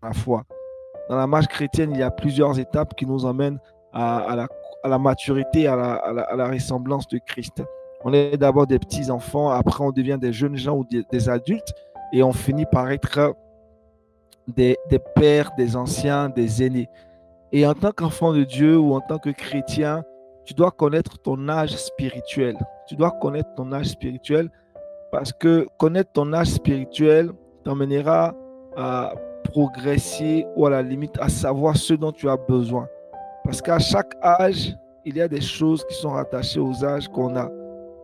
la foi. Dans la marche chrétienne, il y a plusieurs étapes qui nous emmènent à la maturité, à la ressemblance de Christ. On est d'abord des petits enfants, après on devient des jeunes gens ou des adultes, et on finit par être des pères, des anciens, des aînés. Et en tant qu'enfant de Dieu ou en tant que chrétien, tu dois connaître ton âge spirituel. Tu dois connaître ton âge spirituel parce que connaître ton âge spirituel t'emmènera à progresser ou à la limite à savoir ce dont tu as besoin. Parce qu'à chaque âge, il y a des choses qui sont rattachées aux âges qu'on a.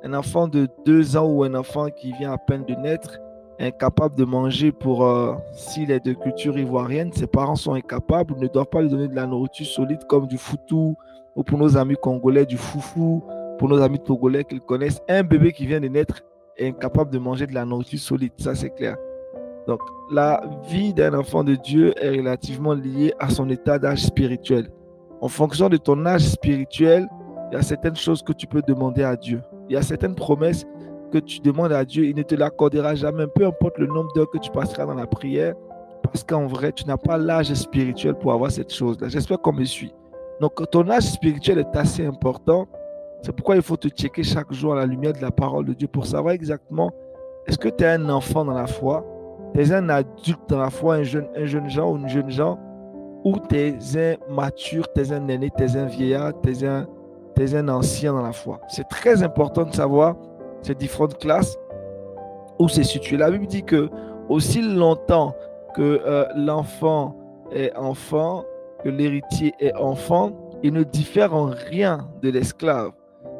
Un enfant de 2 ans ou un enfant qui vient à peine de naître est incapable de manger s'il est de culture ivoirienne, ses parents sont incapables, ne doivent pas lui donner de la nourriture solide comme du foutou ou pour nos amis congolais, du foufou, pour nos amis togolais qu'ils connaissent. Un bébé qui vient de naître est incapable de manger de la nourriture solide, ça c'est clair. Donc, la vie d'un enfant de Dieu est relativement liée à son état d'âge spirituel. En fonction de ton âge spirituel, il y a certaines choses que tu peux demander à Dieu. Il y a certaines promesses que tu demandes à Dieu, il ne te l'accordera jamais, peu importe le nombre d'heures que tu passeras dans la prière, parce qu'en vrai, tu n'as pas l'âge spirituel pour avoir cette chose-là. J'espère qu'on me suit. Donc, ton âge spirituel est assez important. C'est pourquoi il faut te checker chaque jour à la lumière de la parole de Dieu pour savoir exactement est-ce que tu es un enfant dans la foi, tu es un adulte dans la foi, un jeune gens ou une jeune gens, ou tu es un mature, tu es un aîné, tu es un vieillard, tu es un ancien dans la foi. C'est très important de savoir ces différentes classes où c'est situé. La Bible dit que aussi longtemps que l'enfant est enfant, que l'héritier est enfant, il ne diffère en rien de l'esclave.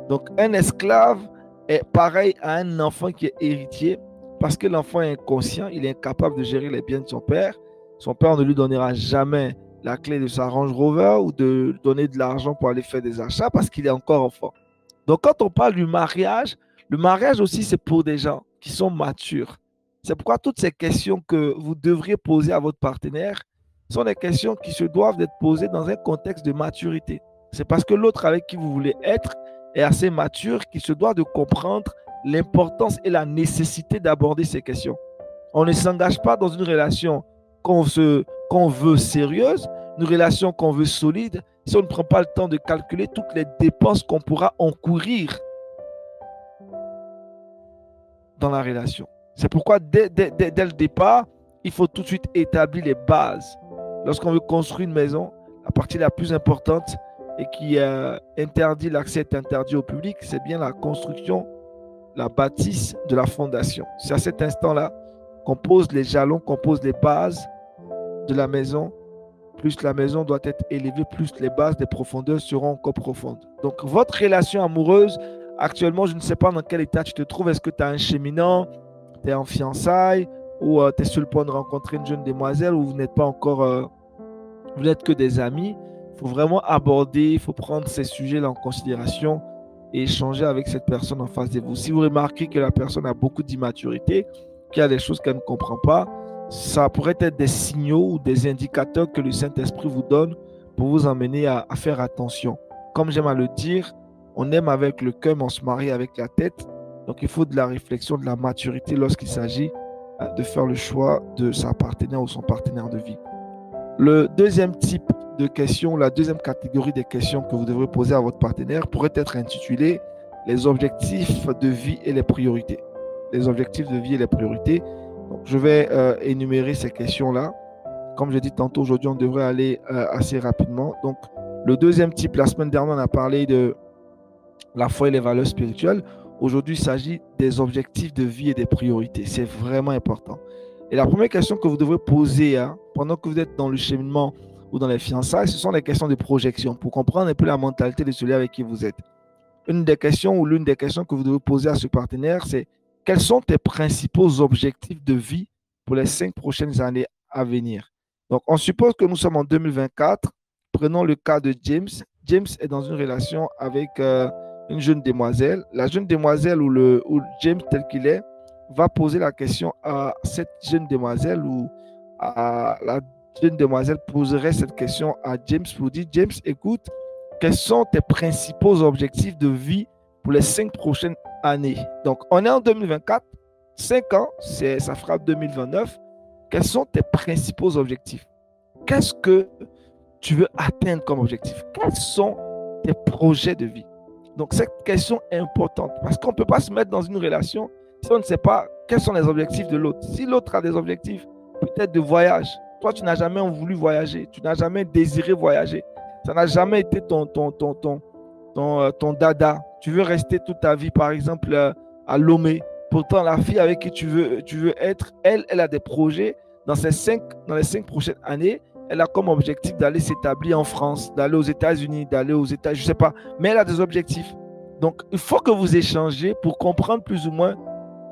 Donc un esclave est pareil à un enfant qui est héritier parce que l'enfant est inconscient, il est incapable de gérer les biens de son père. Son père ne lui donnera jamais la clé de sa Range Rover ou de donner de l'argent pour aller faire des achats parce qu'il est encore enfant. Donc quand on parle du mariage, le mariage aussi c'est pour des gens qui sont matures. C'est pourquoi toutes ces questions que vous devriez poser à votre partenaire sont des questions qui se doivent d'être posées dans un contexte de maturité. C'est parce que l'autre avec qui vous voulez être est assez mature qu'il se doit de comprendre l'importance et la nécessité d'aborder ces questions. On ne s'engage pas dans une relation qu'on veut sérieuse, une relation qu'on veut solide, si on ne prend pas le temps de calculer toutes les dépenses qu'on pourra encourir dans la relation. C'est pourquoi dès le départ, il faut tout de suite établir les bases. Lorsqu'on veut construire une maison, la partie la plus importante et qui interdit l'accès est interdit au public, c'est bien la construction, la bâtisse de la fondation. C'est à cet instant-là qu'on pose les jalons, qu'on pose les bases de la maison. Plus la maison doit être élevée, plus les bases des profondeurs seront encore profondes. Donc, votre relation amoureuse, actuellement, je ne sais pas dans quel état tu te trouves. Est-ce que tu as un cheminant, tu es en fiançailles ou tu es sur le point de rencontrer une jeune demoiselle ou vous n'êtes pas encore, vous n'êtes que des amis. Il faut vraiment aborder, il faut prendre ces sujets-là en considération et échanger avec cette personne en face de vous. Si vous remarquez que la personne a beaucoup d'immaturité, qu'il y a des choses qu'elle ne comprend pas, ça pourrait être des signaux ou des indicateurs que le Saint-Esprit vous donne pour vous emmener à faire attention. Comme j'aime à le dire, on aime avec le cœur, mais on se marie avec la tête. Donc, il faut de la réflexion, de la maturité lorsqu'il s'agit de faire le choix de sa partenaire ou son partenaire de vie. Le deuxième type de questions, la deuxième catégorie des questions que vous devrez poser à votre partenaire pourrait être intitulée les objectifs de vie et les priorités. Les objectifs de vie et les priorités. Donc, je vais énumérer ces questions-là. Comme je dit tantôt, aujourd'hui, on devrait aller assez rapidement. Donc, le deuxième type, la semaine dernière, on a parlé de la foi et les valeurs spirituelles. Aujourd'hui, il s'agit des objectifs de vie et des priorités. C'est vraiment important. Et la première question que vous devrez poser pendant que vous êtes dans le cheminement ou dans les fiançailles, ce sont des questions de projection pour comprendre un peu la mentalité de celui avec qui vous êtes. Une des questions ou l'une des questions que vous devez poser à ce partenaire, c'est quels sont tes principaux objectifs de vie pour les 5 prochaines années à venir? Donc, on suppose que nous sommes en 2024. Prenons le cas de James. James est dans une relation avec une jeune demoiselle. La jeune demoiselle ou James tel qu'il est va poser la question à cette jeune demoiselle ou à la jeune demoiselle poserait cette question à James pour dire, James, écoute, quels sont tes principaux objectifs de vie pour les 5 prochaines années? Donc, on est en 2024, 5 ans, ça fera 2029. Quels sont tes principaux objectifs? Qu'est-ce que tu veux atteindre comme objectif? Quels sont tes projets de vie? Donc, cette question est importante parce qu'on ne peut pas se mettre dans une relation si on ne sait pas quels sont les objectifs de l'autre. Si l'autre a des objectifs, peut-être de voyage, toi, tu n'as jamais voulu voyager, tu n'as jamais désiré voyager. Ça n'a jamais été ton dada. Tu veux rester toute ta vie, par exemple, à Lomé. Pourtant, la fille avec qui tu veux être, elle a des projets dans les 5 prochaines années. Elle a comme objectif d'aller s'établir en France, d'aller aux États-Unis, d'aller aux États, je ne sais pas. Mais elle a des objectifs. Donc, il faut que vous échangez pour comprendre plus ou moins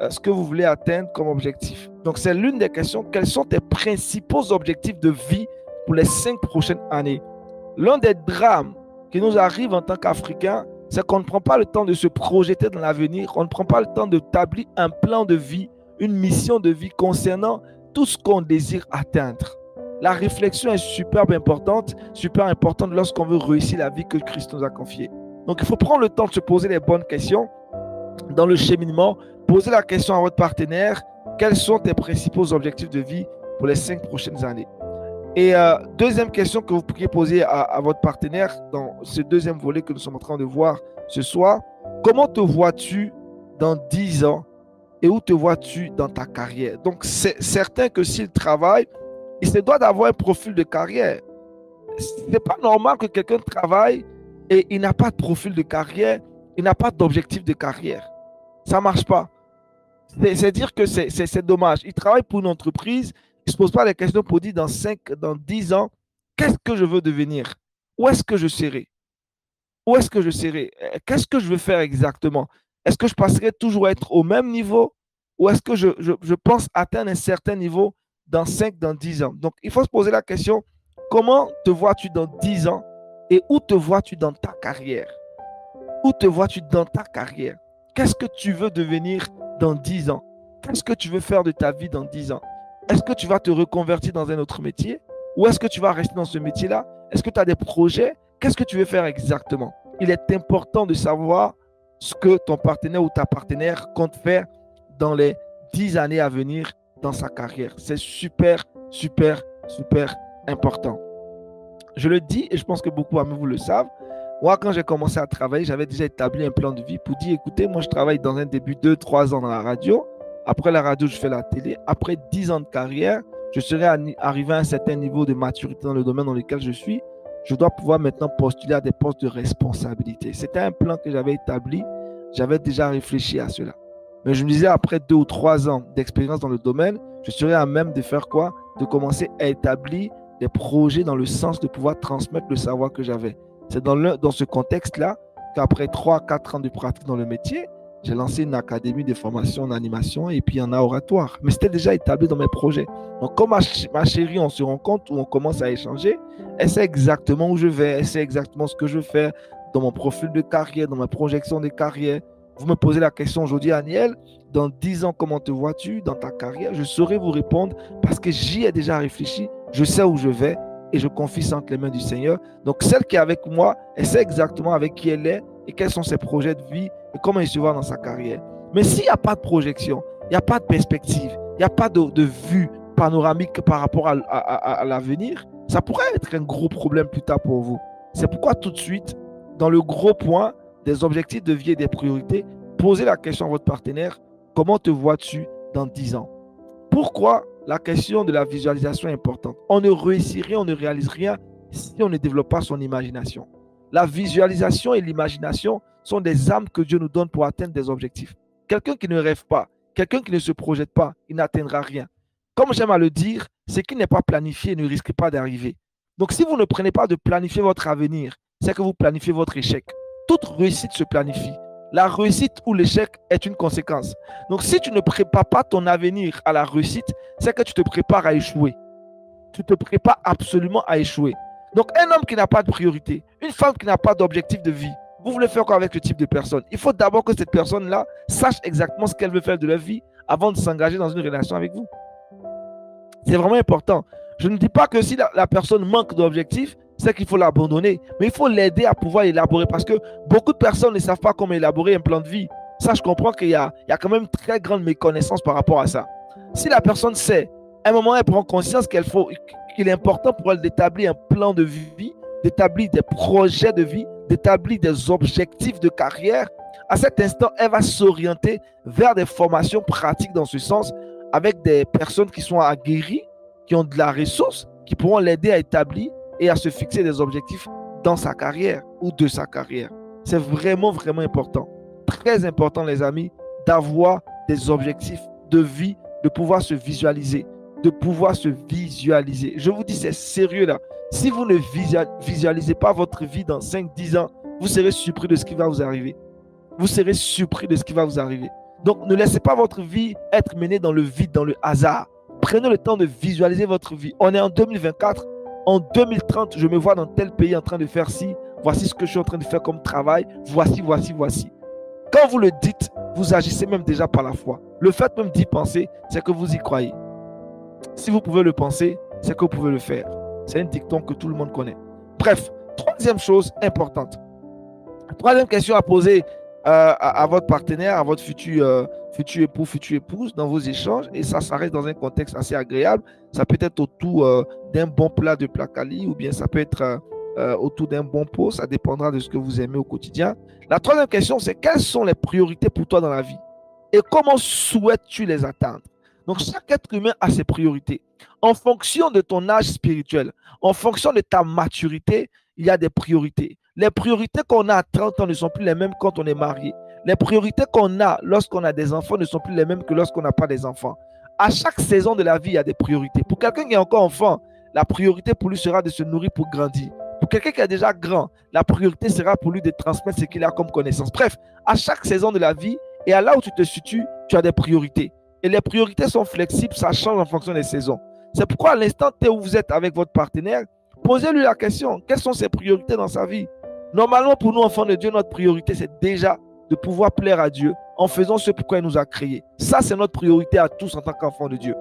ce que vous voulez atteindre comme objectif. Donc, c'est l'une des questions. Quels sont tes principaux objectifs de vie pour les 5 prochaines années? L'un des drames qui nous arrive en tant qu'Africains, c'est qu'on ne prend pas le temps de se projeter dans l'avenir. On ne prend pas le temps d'établir un plan de vie, une mission de vie concernant tout ce qu'on désire atteindre. La réflexion est super importante lorsqu'on veut réussir la vie que Christ nous a confiée. Donc, il faut prendre le temps de se poser les bonnes questions dans le cheminement. Posez la question à votre partenaire. Quels sont tes principaux objectifs de vie pour les 5 prochaines années? Et deuxième question que vous pourriez poser à votre partenaire dans ce deuxième volet que nous sommes en train de voir ce soir. Comment te vois-tu dans 10 ans et où te vois-tu dans ta carrière? Donc, c'est certain que s'il travaille, il se doit d'avoir un profil de carrière. Ce n'est pas normal que quelqu'un travaille et il n'a pas de profil de carrière, il n'a pas d'objectif de carrière. Ça ne marche pas. C'est dire que c'est dommage. Il travaille pour une entreprise, il ne se pose pas les questions pour dire dans 10 ans, qu'est-ce que je veux devenir? Où est-ce que je serai? Où est-ce que je serai? Qu'est-ce que je veux faire exactement? Est-ce que je passerai toujours à être au même niveau? Ou est-ce que je pense atteindre un certain niveau dans 10 ans? Donc, il faut se poser la question, comment te vois-tu dans 10 ans et où te vois-tu dans ta carrière? Où te vois-tu dans ta carrière? Qu'est-ce que tu veux devenir dans 10 ans? Qu'est-ce que tu veux faire de ta vie dans 10 ans? Est-ce que tu vas te reconvertir dans un autre métier? Ou est-ce que tu vas rester dans ce métier-là? Est-ce que tu as des projets? Qu'est-ce que tu veux faire exactement? Il est important de savoir ce que ton partenaire ou ta partenaire compte faire dans les 10 années à venir dans sa carrière. C'est super, super, super important. Je le dis et je pense que beaucoup d'entre vous le savent. Moi, quand j'ai commencé à travailler, j'avais déjà établi un plan de vie pour dire, écoutez, moi, je travaille dans un début 2-3 ans dans la radio. Après la radio, je fais la télé. Après 10 ans de carrière, je serai arrivé à un certain niveau de maturité dans le domaine dans lequel je suis. Je dois pouvoir maintenant postuler à des postes de responsabilité. C'était un plan que j'avais établi. J'avais déjà réfléchi à cela. Mais je me disais, après 2 ou 3 ans d'expérience dans le domaine, je serais à même de faire quoi? De commencer à établir des projets dans le sens de pouvoir transmettre le savoir que j'avais. C'est dans ce contexte-là qu'après 3-4 ans de pratique dans le métier, j'ai lancé une académie de formation en animation et puis en oratoire. Mais c'était déjà établi dans mes projets. Donc, comme ma chérie, on se rend compte où on commence à échanger, elle sait exactement où je vais, elle sait exactement ce que je fais dans mon profil de carrière, dans ma projection de carrière. Vous me posez la question aujourd'hui, Aniel, dans 10 ans, comment te vois-tu dans ta carrière? Je saurais vous répondre parce que j'y ai déjà réfléchi, je sais où je vais et je confie ça entre les mains du Seigneur. Donc, celle qui est avec moi, elle sait exactement avec qui elle est et quels sont ses projets de vie et comment il se voit dans sa carrière. Mais s'il n'y a pas de projection, il n'y a pas de perspective, il n'y a pas de vue panoramique par rapport à l'avenir, ça pourrait être un gros problème plus tard pour vous. C'est pourquoi tout de suite, dans le gros point des objectifs de vie et des priorités, posez la question à votre partenaire, comment te vois-tu dans 10 ans? Pourquoi la question de la visualisation est importante? On ne réussit rien, on ne réalise rien si on ne développe pas son imagination. La visualisation et l'imagination sont des armes que Dieu nous donne pour atteindre des objectifs. Quelqu'un qui ne rêve pas, quelqu'un qui ne se projette pas, il n'atteindra rien. Comme j'aime à le dire, ce qui n'est pas planifié ne risque pas d'arriver. Donc si vous ne prenez pas de planifier votre avenir, c'est que vous planifiez votre échec. Toute réussite se planifie. La réussite ou l'échec est une conséquence. Donc si tu ne prépares pas ton avenir à la réussite, c'est que tu te prépares à échouer. Tu te prépares absolument à échouer. Donc un homme qui n'a pas de priorité, une femme qui n'a pas d'objectif de vie, vous voulez faire quoi avec ce type de personne? Il faut d'abord que cette personne-là sache exactement ce qu'elle veut faire de leur vie avant de s'engager dans une relation avec vous. C'est vraiment important. Je ne dis pas que si la personne manque d'objectif, c'est qu'il faut l'abandonner. Mais il faut l'aider à pouvoir élaborer parce que beaucoup de personnes ne savent pas comment élaborer un plan de vie. Ça, je comprends qu'il y a quand même une très grande méconnaissance par rapport à ça. Si la personne sait, à un moment, elle prend conscience qu'il est important pour elle d'établir un plan de vie, d'établir des projets de vie, d'établir des objectifs de carrière. À cet instant, elle va s'orienter vers des formations pratiques dans ce sens avec des personnes qui sont aguerries, qui ont de la ressource, qui pourront l'aider à établir et à se fixer des objectifs dans sa carrière ou de sa carrière. C'est vraiment, vraiment important. Très important, les amis, d'avoir des objectifs de vie, de pouvoir se visualiser, de pouvoir se visualiser. Je vous dis, c'est sérieux là. Si vous ne visualisez pas votre vie dans 5-10 ans, vous serez surpris de ce qui va vous arriver. Vous serez surpris de ce qui va vous arriver. Donc, ne laissez pas votre vie être menée dans le vide, dans le hasard. Prenez le temps de visualiser votre vie. On est en 2024. En 2030, je me vois dans tel pays en train de faire ci. Voici ce que je suis en train de faire comme travail. Voici. Quand vous le dites, vous agissez même déjà par la foi. Le fait même d'y penser, c'est que vous y croyez. Si vous pouvez le penser, c'est que vous pouvez le faire. C'est un dicton que tout le monde connaît. Bref, troisième chose importante. Troisième question à poser à votre partenaire, à votre futur époux, future épouse dans vos échanges. Et ça reste dans un contexte assez agréable. Ça peut être autour d'un bon plat de placali ou bien ça peut être autour d'un bon pot. Ça dépendra de ce que vous aimez au quotidien. La troisième question, c'est quelles sont les priorités pour toi dans la vie? Et comment souhaites-tu les atteindre? Donc, chaque être humain a ses priorités. En fonction de ton âge spirituel, en fonction de ta maturité, il y a des priorités. Les priorités qu'on a à 30 ans ne sont plus les mêmes quand on est marié. Les priorités qu'on a lorsqu'on a des enfants ne sont plus les mêmes que lorsqu'on n'a pas des enfants. À chaque saison de la vie, il y a des priorités. Pour quelqu'un qui est encore enfant, la priorité pour lui sera de se nourrir pour grandir. Pour quelqu'un qui est déjà grand, la priorité sera pour lui de transmettre ce qu'il a comme connaissance. Bref, à chaque saison de la vie et à là où tu te situes, tu as des priorités. Et les priorités sont flexibles, ça change en fonction des saisons. C'est pourquoi à l'instant T où vous êtes avec votre partenaire, posez-lui la question, quelles sont ses priorités dans sa vie? Normalement, pour nous, enfants de Dieu, notre priorité, c'est déjà de pouvoir plaire à Dieu en faisant ce pourquoi il nous a créés. Ça, c'est notre priorité à tous en tant qu'enfants de Dieu.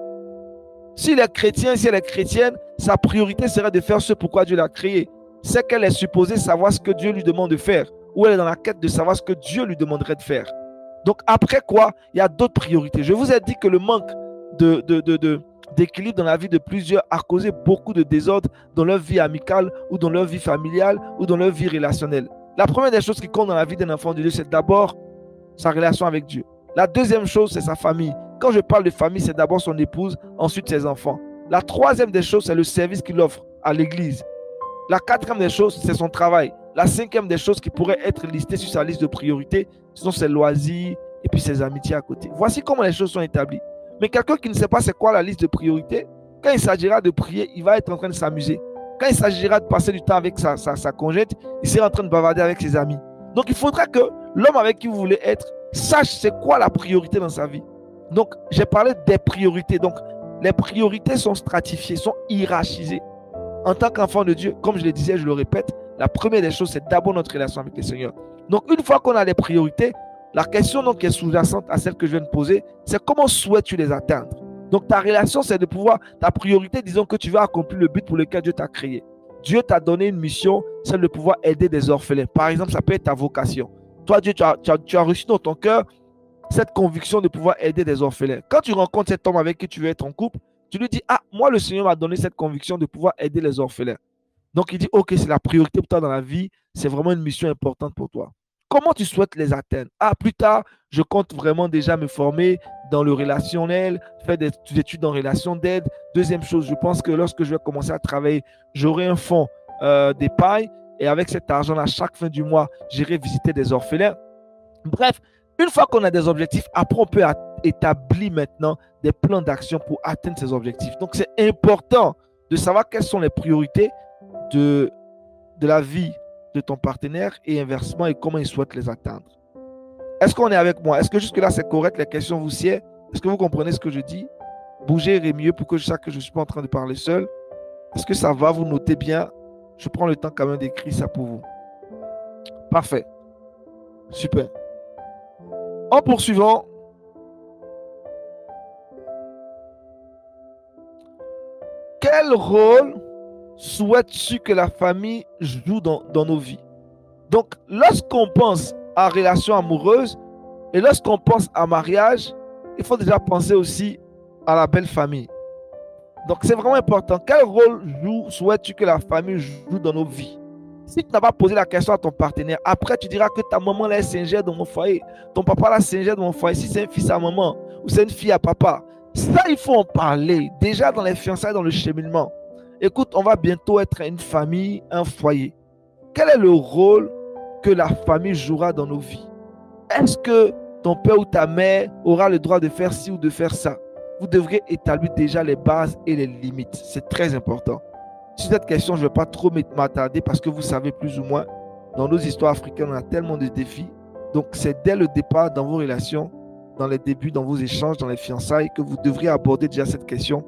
S'il est chrétien, si elle est chrétienne, sa priorité serait de faire ce pourquoi Dieu l'a créé. C'est qu'elle est supposée savoir ce que Dieu lui demande de faire, ou elle est dans la quête de savoir ce que Dieu lui demanderait de faire. Donc après quoi, il y a d'autres priorités. Je vous ai dit que le manque d'équilibre dans la vie de plusieurs a causé beaucoup de désordre dans leur vie amicale ou dans leur vie familiale ou dans leur vie relationnelle. La première des choses qui compte dans la vie d'un enfant de Dieu, c'est d'abord sa relation avec Dieu. La deuxième chose, c'est sa famille. Quand je parle de famille, c'est d'abord son épouse, ensuite ses enfants. La troisième des choses, c'est le service qu'il offre à l'église. La quatrième des choses, c'est son travail. La cinquième des choses qui pourraient être listées sur sa liste de priorités, ce sont ses loisirs et puis ses amitiés à côté. Voici comment les choses sont établies. Mais quelqu'un qui ne sait pas c'est quoi la liste de priorités, quand il s'agira de prier, il va être en train de s'amuser. Quand il s'agira de passer du temps avec sa conjointe, il sera en train de bavarder avec ses amis. Donc il faudra que l'homme avec qui vous voulez être sache c'est quoi la priorité dans sa vie. Donc j'ai parlé des priorités. Donc les priorités sont stratifiées, sont hiérarchisées. En tant qu'enfant de Dieu, comme je le disais, je le répète, la première des choses, c'est d'abord notre relation avec le Seigneur. Donc, une fois qu'on a les priorités, la question donc, qui est sous-jacente à celle que je viens de poser, c'est comment souhaites-tu les atteindre? Donc, ta relation, c'est de pouvoir, ta priorité, disons que tu veux accomplir le but pour lequel Dieu t'a créé. Dieu t'a donné une mission, celle de pouvoir aider des orphelins. Par exemple, ça peut être ta vocation. Toi, Dieu, tu as reçu dans ton cœur cette conviction de pouvoir aider des orphelins. Quand tu rencontres cet homme avec qui tu veux être en couple, tu lui dis, ah, moi, le Seigneur m'a donné cette conviction de pouvoir aider les orphelins. Donc, il dit, ok, c'est la priorité pour toi dans la vie. C'est vraiment une mission importante pour toi. Comment tu souhaites les atteindre? Ah, plus tard, je compte vraiment déjà me former dans le relationnel, faire des études en relation d'aide. Deuxième chose, je pense que lorsque je vais commencer à travailler, j'aurai un fonds d'épargne. Et avec cet argent-là, chaque fin du mois, j'irai visiter des orphelins. Bref, une fois qu'on a des objectifs, après, on peut établir maintenant des plans d'action pour atteindre ces objectifs. Donc, c'est important de savoir quelles sont les priorités de la vie de ton partenaire et inversement et comment il souhaite les atteindre. Est-ce qu'on est avec moi? Est-ce que jusque-là, c'est correct? Les questions vous sied? Est-ce que vous comprenez ce que je dis? Bougez et mieux pour que je sache que je ne suis pas en train de parler seul. Est-ce que ça va? Vous notez bien? Je prends le temps quand même d'écrire ça pour vous. Parfait. Super. En poursuivant, quel rôle souhaites-tu que la famille joue dans nos vies? Donc, lorsqu'on pense à relation amoureuse et lorsqu'on pense à mariage, il faut déjà penser aussi à la belle famille. Donc, c'est vraiment important. Quel rôle souhaites-tu que la famille joue dans nos vies? Si tu n'as pas posé la question à ton partenaire, après tu diras que ta maman là, est singère dans mon foyer, ton papa là, singère dans mon foyer. Si c'est un fils à maman ou c'est une fille à papa, ça, il faut en parler. Déjà dans les fiançailles, dans le cheminement. Écoute, on va bientôt être une famille, un foyer. Quel est le rôle que la famille jouera dans nos vies? Est-ce que ton père ou ta mère aura le droit de faire ci ou de faire ça? Vous devrez établir déjà les bases et les limites. C'est très important. Sur cette question, je ne vais pas trop m'attarder parce que vous savez plus ou moins, dans nos histoires africaines, on a tellement de défis. Donc, c'est dès le départ dans vos relations, dans les débuts, dans vos échanges, dans les fiançailles, que vous devriez aborder déjà cette question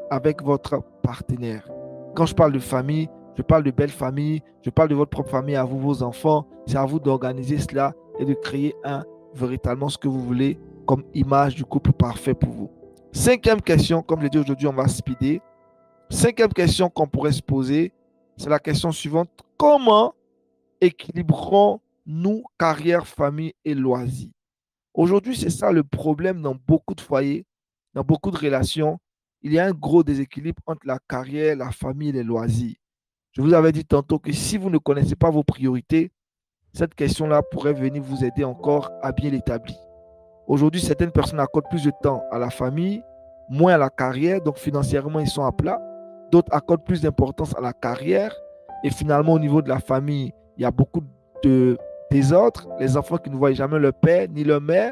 avec votre partenaire. Quand je parle de famille, je parle de belle famille, je parle de votre propre famille à vous, vos enfants. C'est à vous d'organiser cela et de créer véritablement ce que vous voulez comme image du couple parfait pour vous. Cinquième question, comme je l'ai dit aujourd'hui, on va speeder. Cinquième question qu'on pourrait se poser, c'est la question suivante. Comment équilibrons-nous carrière, famille et loisirs? Aujourd'hui, c'est ça le problème dans beaucoup de foyers, dans beaucoup de relations. Il y a un gros déséquilibre entre la carrière, la famille et les loisirs. Je vous avais dit tantôt que si vous ne connaissez pas vos priorités, cette question-là pourrait venir vous aider encore à bien l'établir. Aujourd'hui, certaines personnes accordent plus de temps à la famille, moins à la carrière, donc financièrement, ils sont à plat. D'autres accordent plus d'importance à la carrière. Et finalement, au niveau de la famille, il y a beaucoup de désordre. Les enfants qui ne voient jamais leur père ni leur mère.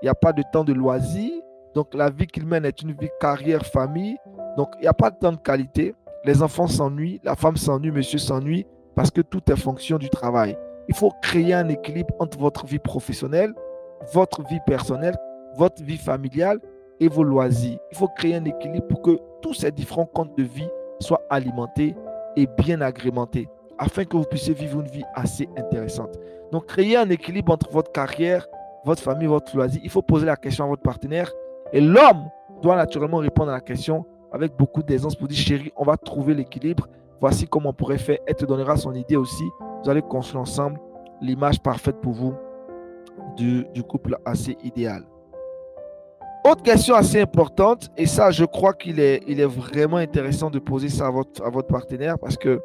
Il n'y a pas de temps de loisirs. Donc, la vie qu'ils mènent est une vie carrière-famille. Donc, il n'y a pas de temps de qualité. Les enfants s'ennuient, la femme s'ennuie, monsieur s'ennuie, parce que tout est fonction du travail. Il faut créer un équilibre entre votre vie professionnelle, votre vie personnelle, votre vie familiale et vos loisirs. Il faut créer un équilibre pour que tous ces différents comptes de vie soient alimentés et bien agrémentés afin que vous puissiez vivre une vie assez intéressante. Donc, créer un équilibre entre votre carrière, votre famille, votre loisir. Il faut poser la question à votre partenaire et l'homme doit naturellement répondre à la question avec beaucoup d'aisance pour dire chérie, on va trouver l'équilibre. Voici comment on pourrait faire. Elle te donnera son idée aussi. Vous allez construire ensemble l'image parfaite pour vous du couple assez idéal. Autre question assez importante, et ça, je crois qu'il est vraiment intéressant de poser ça à votre partenaire parce que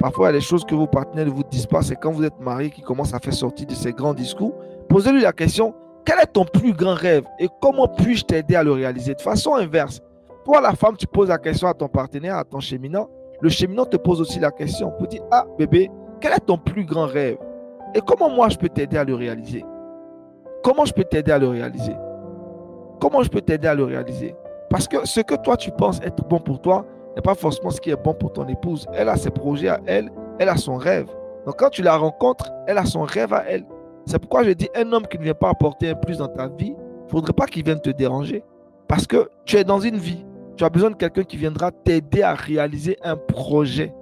parfois, il y a des choses que vos partenaires ne vous disent pas. C'est quand vous êtes marié qui commence à faire sortir de ces grands discours. Posez-lui la question, quel est ton plus grand rêve et comment puis-je t'aider à le réaliser? De façon inverse, toi, la femme, tu poses la question à ton partenaire, à ton cheminant. Le cheminant te pose aussi la question pour dire, ah bébé, quel est ton plus grand rêve et comment moi je peux t'aider à le réaliser? Comment je peux t'aider à le réaliser? Comment je peux t'aider à le réaliser? Parce que ce que toi, tu penses être bon pour toi n'est pas forcément ce qui est bon pour ton épouse. Elle a ses projets à elle, elle a son rêve. Donc, quand tu la rencontres, elle a son rêve à elle. C'est pourquoi je dis, un homme qui ne vient pas apporter un plus dans ta vie, il ne faudrait pas qu'il vienne te déranger. Parce que tu es dans une vie. Tu as besoin de quelqu'un qui viendra t'aider à réaliser un projet.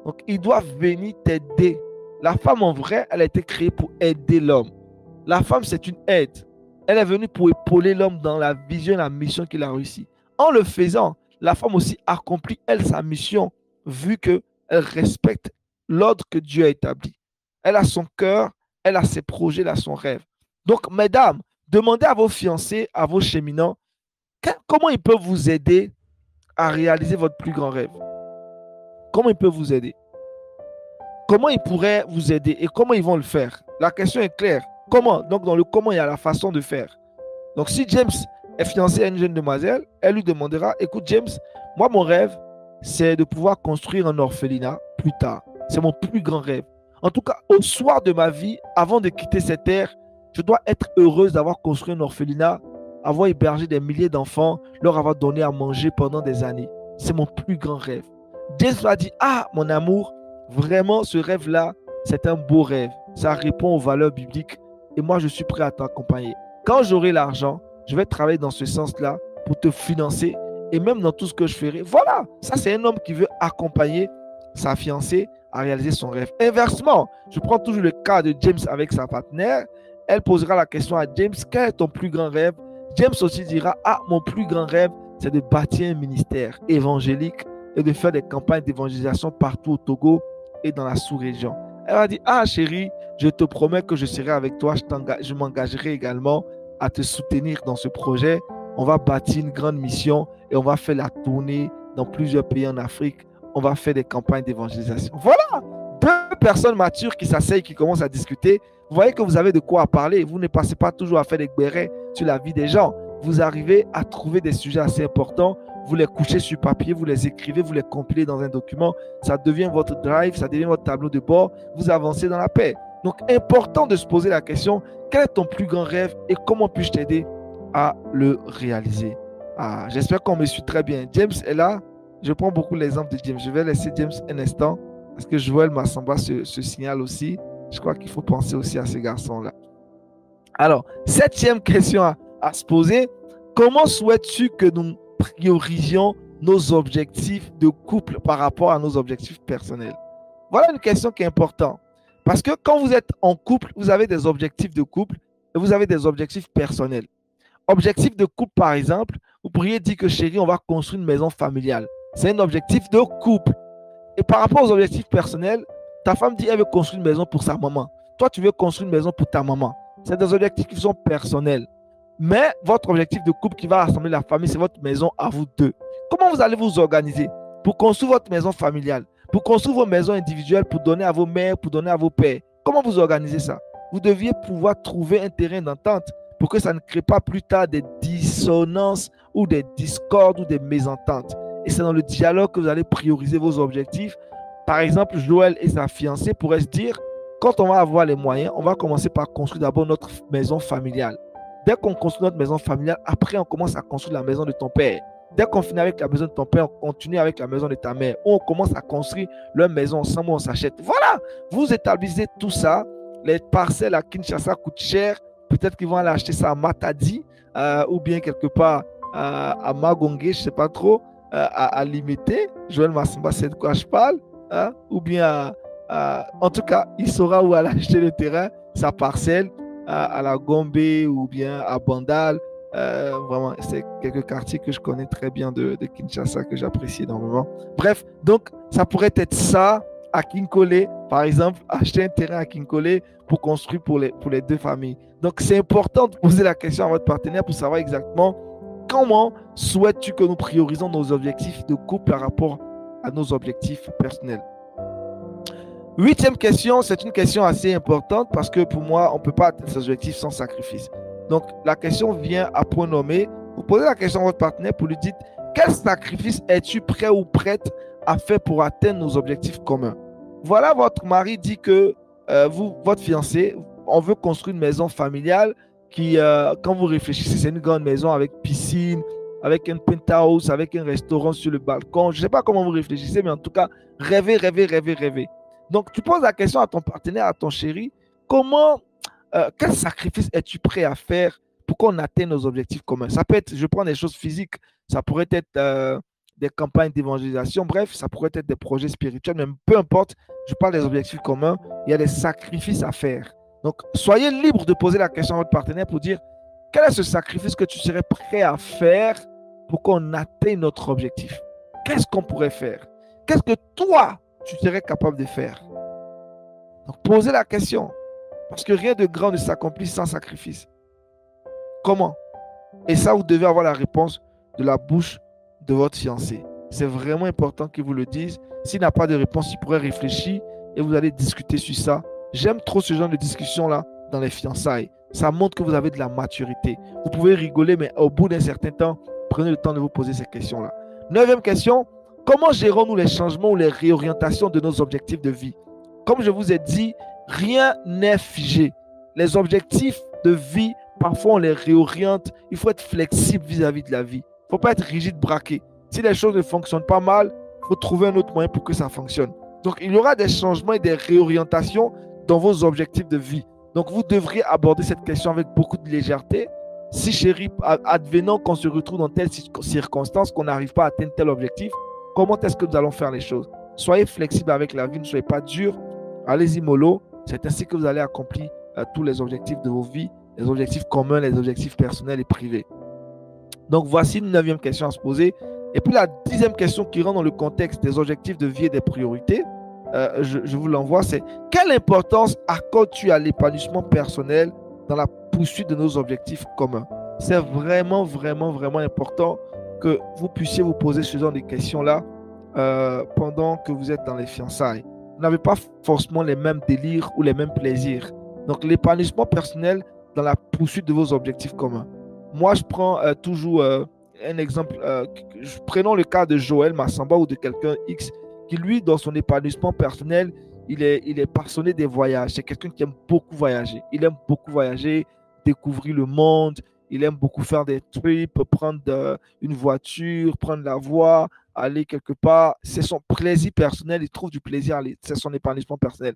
Donc, il doit venir t'aider. La femme, en vrai, elle a été créée pour aider l'homme. La femme, c'est une aide. Elle est venue pour épauler l'homme dans la vision et la mission qu'il a réussi. En le faisant, la femme aussi accomplit, elle, sa mission, vu qu'elle respecte l'ordre que Dieu a établi. Elle a son cœur, elle a ses projets, elle a son rêve. Donc, mesdames, demandez à vos fiancés, à vos cheminants, comment ils peuvent vous aider à réaliser votre plus grand rêve. Comment ils peuvent vous aider? Comment ils pourraient vous aider et comment ils vont le faire? La question est claire. Comment? Donc, dans le comment, il y a la façon de faire. Donc, si James est fiancé à une jeune demoiselle, elle lui demandera, écoute James, moi, mon rêve, c'est de pouvoir construire un orphelinat plus tard. C'est mon plus grand rêve. En tout cas, au soir de ma vie, avant de quitter cette terre, je dois être heureuse d'avoir construit un orphelinat, avoir hébergé des milliers d'enfants, leur avoir donné à manger pendant des années. C'est mon plus grand rêve. James m'a dit, ah, mon amour, vraiment, ce rêve-là, c'est un beau rêve. Ça répond aux valeurs bibliques et moi, je suis prêt à t'accompagner. Quand j'aurai l'argent, je vais travailler dans ce sens-là pour te financer et même dans tout ce que je ferai. Voilà, ça, c'est un homme qui veut accompagner sa fiancée à réaliser son rêve. Inversement, je prends toujours le cas de James avec sa partenaire. Elle posera la question à James, quel est ton plus grand rêve? James aussi dira, ah, mon plus grand rêve, c'est de bâtir un ministère évangélique et de faire des campagnes d'évangélisation partout au Togo et dans la sous-région. Elle va dire, ah chérie, je te promets que je serai avec toi, je m'engagerai également à te soutenir dans ce projet. On va bâtir une grande mission et on va faire la tournée dans plusieurs pays en Afrique. On va faire des campagnes d'évangélisation. Voilà, deux personnes matures qui s'asseyent, qui commencent à discuter. Vous voyez que vous avez de quoi parler. Vous ne passez pas toujours à faire des bérets sur la vie des gens. Vous arrivez à trouver des sujets assez importants. Vous les couchez sur papier, vous les écrivez, vous les compilez dans un document. Ça devient votre drive, ça devient votre tableau de bord. Vous avancez dans la paix. Donc, important de se poser la question, quel est ton plus grand rêve et comment puis-je t'aider à le réaliser? J'espère qu'on me suit très bien. James est là. Je prends beaucoup l'exemple de James. Je vais laisser James un instant parce que Joël Massamba se signale aussi. Je crois qu'il faut penser aussi à ces garçons-là. Alors, 7e question à se poser. Comment souhaites-tu que nous priorisions nos objectifs de couple par rapport à nos objectifs personnels? Voilà une question qui est importante. Parce que quand vous êtes en couple, vous avez des objectifs de couple et vous avez des objectifs personnels. Objectif de couple, par exemple, vous pourriez dire que chérie, on va construire une maison familiale. C'est un objectif de couple. Et par rapport aux objectifs personnels, ta femme dit qu'elle veut construire une maison pour sa maman. Toi, tu veux construire une maison pour ta maman. C'est des objectifs qui sont personnels. Mais votre objectif de couple qui va rassembler la famille, c'est votre maison à vous deux. Comment vous allez vous organiser pour construire votre maison familiale, pour construire vos maisons individuelles, pour donner à vos mères, pour donner à vos pères? Comment vous organisez ça? Vous deviez pouvoir trouver un terrain d'entente pour que ça ne crée pas plus tard des dissonances ou des discordes ou des mésententes. Et c'est dans le dialogue que vous allez prioriser vos objectifs. Par exemple, Joël et sa fiancée pourraient se dire, quand on va avoir les moyens, on va commencer par construire d'abord notre maison familiale. Dès qu'on construit notre maison familiale, après on commence à construire la maison de ton père. Dès qu'on finit avec la maison de ton père, on continue avec la maison de ta mère. Ou on commence à construire leur maison ensemble, on s'achète. Voilà, vous établissez tout ça. Les parcelles à Kinshasa coûtent cher. Peut-être qu'ils vont aller acheter ça à Matadi ou bien quelque part à Magongue, je ne sais pas trop, à Limité. Joël Massamba, c'est de quoi je parle. Ou bien, en tout cas, il saura où aller acheter le terrain, sa parcelle, à la Gombe ou bien à Bandal. Vraiment, c'est quelques quartiers que je connais très bien de Kinshasa, que j'apprécie énormément. Bref, donc, ça pourrait être ça à Kinkole, par exemple, acheter un terrain à Kinkole pour construire pour les deux familles. Donc, c'est important de poser la question à votre partenaire pour savoir exactement comment souhaites-tu que nous priorisons nos objectifs de couple par rapport à nos objectifs personnels. 8e question, c'est une question assez importante parce que pour moi, on ne peut pas atteindre ces objectifs sans sacrifice. Donc, la question vient à point nommé. Vous posez la question à votre partenaire pour lui dire quel sacrifice es-tu prêt ou prête à faire pour atteindre nos objectifs communs? Voilà, votre mari dit que votre fiancé, on veut construire une maison familiale qui, quand vous réfléchissez, c'est une grande maison avec piscine, avec un penthouse, avec un restaurant sur le balcon. Je ne sais pas comment vous réfléchissez, mais en tout cas, rêvez, rêvez, rêvez, rêvez. Donc, tu poses la question à ton partenaire, à ton chéri, quel sacrifice es-tu prêt à faire pour qu'on atteigne nos objectifs communs? Ça peut être, je prends des choses physiques, ça pourrait être des campagnes d'évangélisation, bref, ça pourrait être des projets spirituels, mais peu importe, je parle des objectifs communs, il y a des sacrifices à faire. Donc, soyez libre de poser la question à votre partenaire pour dire quel est ce sacrifice que tu serais prêt à faire pour qu'on atteigne notre objectif? Qu'est-ce qu'on pourrait faire? Qu'est-ce que toi, tu serais capable de faire? Donc, posez la question. Parce que rien de grand ne s'accomplit sans sacrifice. Comment? Et ça, vous devez avoir la réponse de la bouche de votre fiancé. C'est vraiment important qu'il vous le dise. S'il n'a pas de réponse, il pourrait réfléchir et vous allez discuter sur ça. J'aime trop ce genre de discussion-là dans les fiançailles. Ça montre que vous avez de la maturité. Vous pouvez rigoler, mais au bout d'un certain temps, prenez le temps de vous poser ces questions-là. 9e question, comment gérons-nous les changements ou les réorientations de nos objectifs de vie? Comme je vous ai dit, rien n'est figé. Les objectifs de vie, parfois on les réoriente. Il faut être flexible vis-à-vis de la vie. Il ne faut pas être rigide, braqué. Si les choses ne fonctionnent pas mal, il faut trouver un autre moyen pour que ça fonctionne. Donc, il y aura des changements et des réorientations dans vos objectifs de vie. Donc, vous devriez aborder cette question avec beaucoup de légèreté. Si, chérie, advenant qu'on se retrouve dans telle circonstance, qu'on n'arrive pas à atteindre tel objectif, comment est-ce que nous allons faire les choses? Soyez flexible avec la vie, ne soyez pas dur. Allez-y mollo. C'est ainsi que vous allez accomplir tous les objectifs de vos vies, les objectifs communs, les objectifs personnels et privés. Donc, voici une 9e question à se poser. Et puis, la 10e question qui rentre dans le contexte des objectifs de vie et des priorités, je vous l'envoie, c'est quelle importance accordes-tu à l'épanouissement personnel dans la poursuite de nos objectifs communs? C'est vraiment, vraiment, vraiment important que vous puissiez vous poser ce genre de questions-là pendant que vous êtes dans les fiançailles. Vous n'avez pas forcément les mêmes délires ou les mêmes plaisirs. Donc, l'épanouissement personnel dans la poursuite de vos objectifs communs. Moi, je prends toujours un exemple. Prenons le cas de Joël Massamba ou de quelqu'un X qui, lui, dans son épanouissement personnel, il est passionné des voyages. C'est quelqu'un qui aime beaucoup voyager. Il aime beaucoup voyager, découvrir le monde. Il aime beaucoup faire des trips, prendre une voiture, prendre la voie, aller quelque part. C'est son plaisir personnel. Il trouve du plaisir à aller. C'est son épanouissement personnel.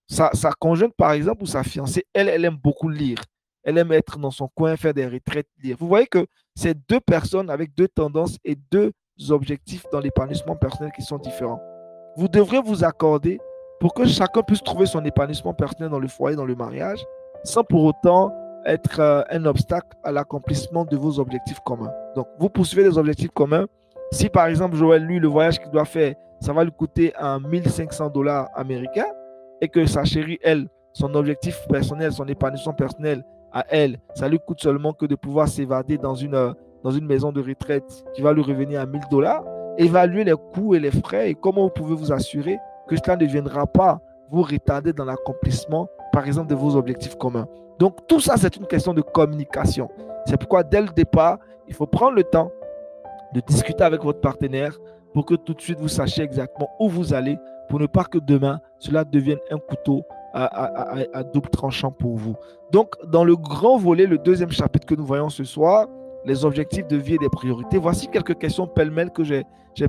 Sa conjointe, par exemple, ou sa fiancée, elle aime beaucoup lire. Elle aime être dans son coin, faire des retraites, lire. Vous voyez que c'est deux personnes avec deux tendances et deux objectifs dans l'épanouissement personnel qui sont différents. Vous devrez vous accorder pour que chacun puisse trouver son épanouissement personnel dans le foyer, dans le mariage, sans pour autant être un obstacle à l'accomplissement de vos objectifs communs. Donc, vous poursuivez des objectifs communs. Si, par exemple, Joël, lui, le voyage qu'il doit faire, ça va lui coûter un 1500 dollars américains, et que sa chérie, elle, son objectif personnel, son épanouissement personnel à elle, ça lui coûte seulement que de pouvoir s'évader dans une maison de retraite qui va lui revenir à 1000 dollars. Évaluez les coûts et les frais et comment vous pouvez vous assurer que cela ne viendra pas vous retarder dans l'accomplissement, par exemple, de vos objectifs communs. Donc, tout ça, c'est une question de communication. C'est pourquoi, dès le départ, il faut prendre le temps de discuter avec votre partenaire pour que tout de suite, vous sachiez exactement où vous allez pour ne pas que demain, cela devienne un couteau à double tranchant pour vous. Donc, dans le grand volet, le deuxième chapitre que nous voyons ce soir, les objectifs de vie et des priorités, voici quelques questions pêle-mêle que j'ai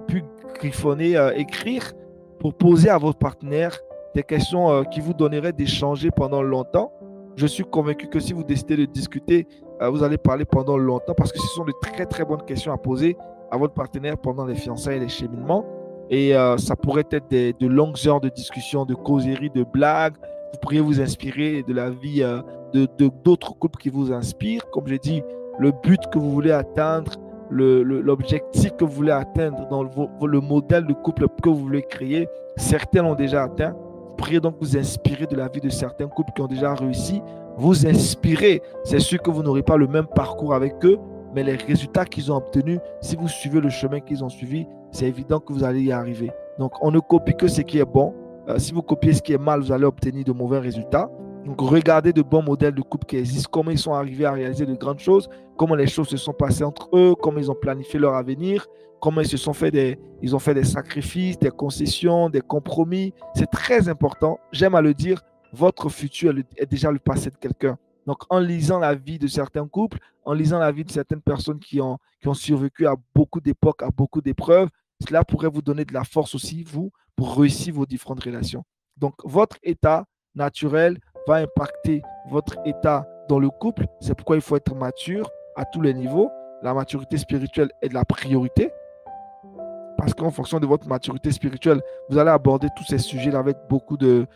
pu griffonner, écrire pour poser à votre partenaire des questions qui vous donneraient d'échanger pendant longtemps. Je suis convaincu que si vous décidez de discuter, vous allez parler pendant longtemps parce que ce sont de très, très bonnes questions à poser à votre partenaire pendant les fiançailles et les cheminements. Et ça pourrait être de longues heures de discussion, de causerie, de blagues. Vous pourriez vous inspirer de la vie d'autres couples qui vous inspirent. Comme j'ai dit, le but que vous voulez atteindre, l'objectif que vous voulez atteindre dans le modèle de couple que vous voulez créer, certains l'ont déjà atteint. Vous pourriez donc vous inspirer de la vie de certains couples qui ont déjà réussi. Vous inspirer, c'est sûr que vous n'aurez pas le même parcours avec eux, mais les résultats qu'ils ont obtenus, si vous suivez le chemin qu'ils ont suivi, c'est évident que vous allez y arriver. Donc, on ne copie que ce qui est bon. Si vous copiez ce qui est mal, vous allez obtenir de mauvais résultats. Donc, regardez de bons modèles de couple qui existent, comment ils sont arrivés à réaliser de grandes choses, comment les choses se sont passées entre eux, comment ils ont planifié leur avenir, comment ils ont fait des sacrifices, des concessions, des compromis. C'est très important. J'aime à le dire, votre futur est déjà le passé de quelqu'un. Donc, en lisant la vie de certains couples, en lisant la vie de certaines personnes qui ont survécu à beaucoup d'époques, à beaucoup d'épreuves, cela pourrait vous donner de la force aussi, vous, pour réussir vos différentes relations. Donc, votre état naturel va impacter votre état dans le couple. C'est pourquoi il faut être mature à tous les niveaux. La maturité spirituelle est de la priorité. Parce qu'en fonction de votre maturité spirituelle, vous allez aborder tous ces sujets avec beaucoup de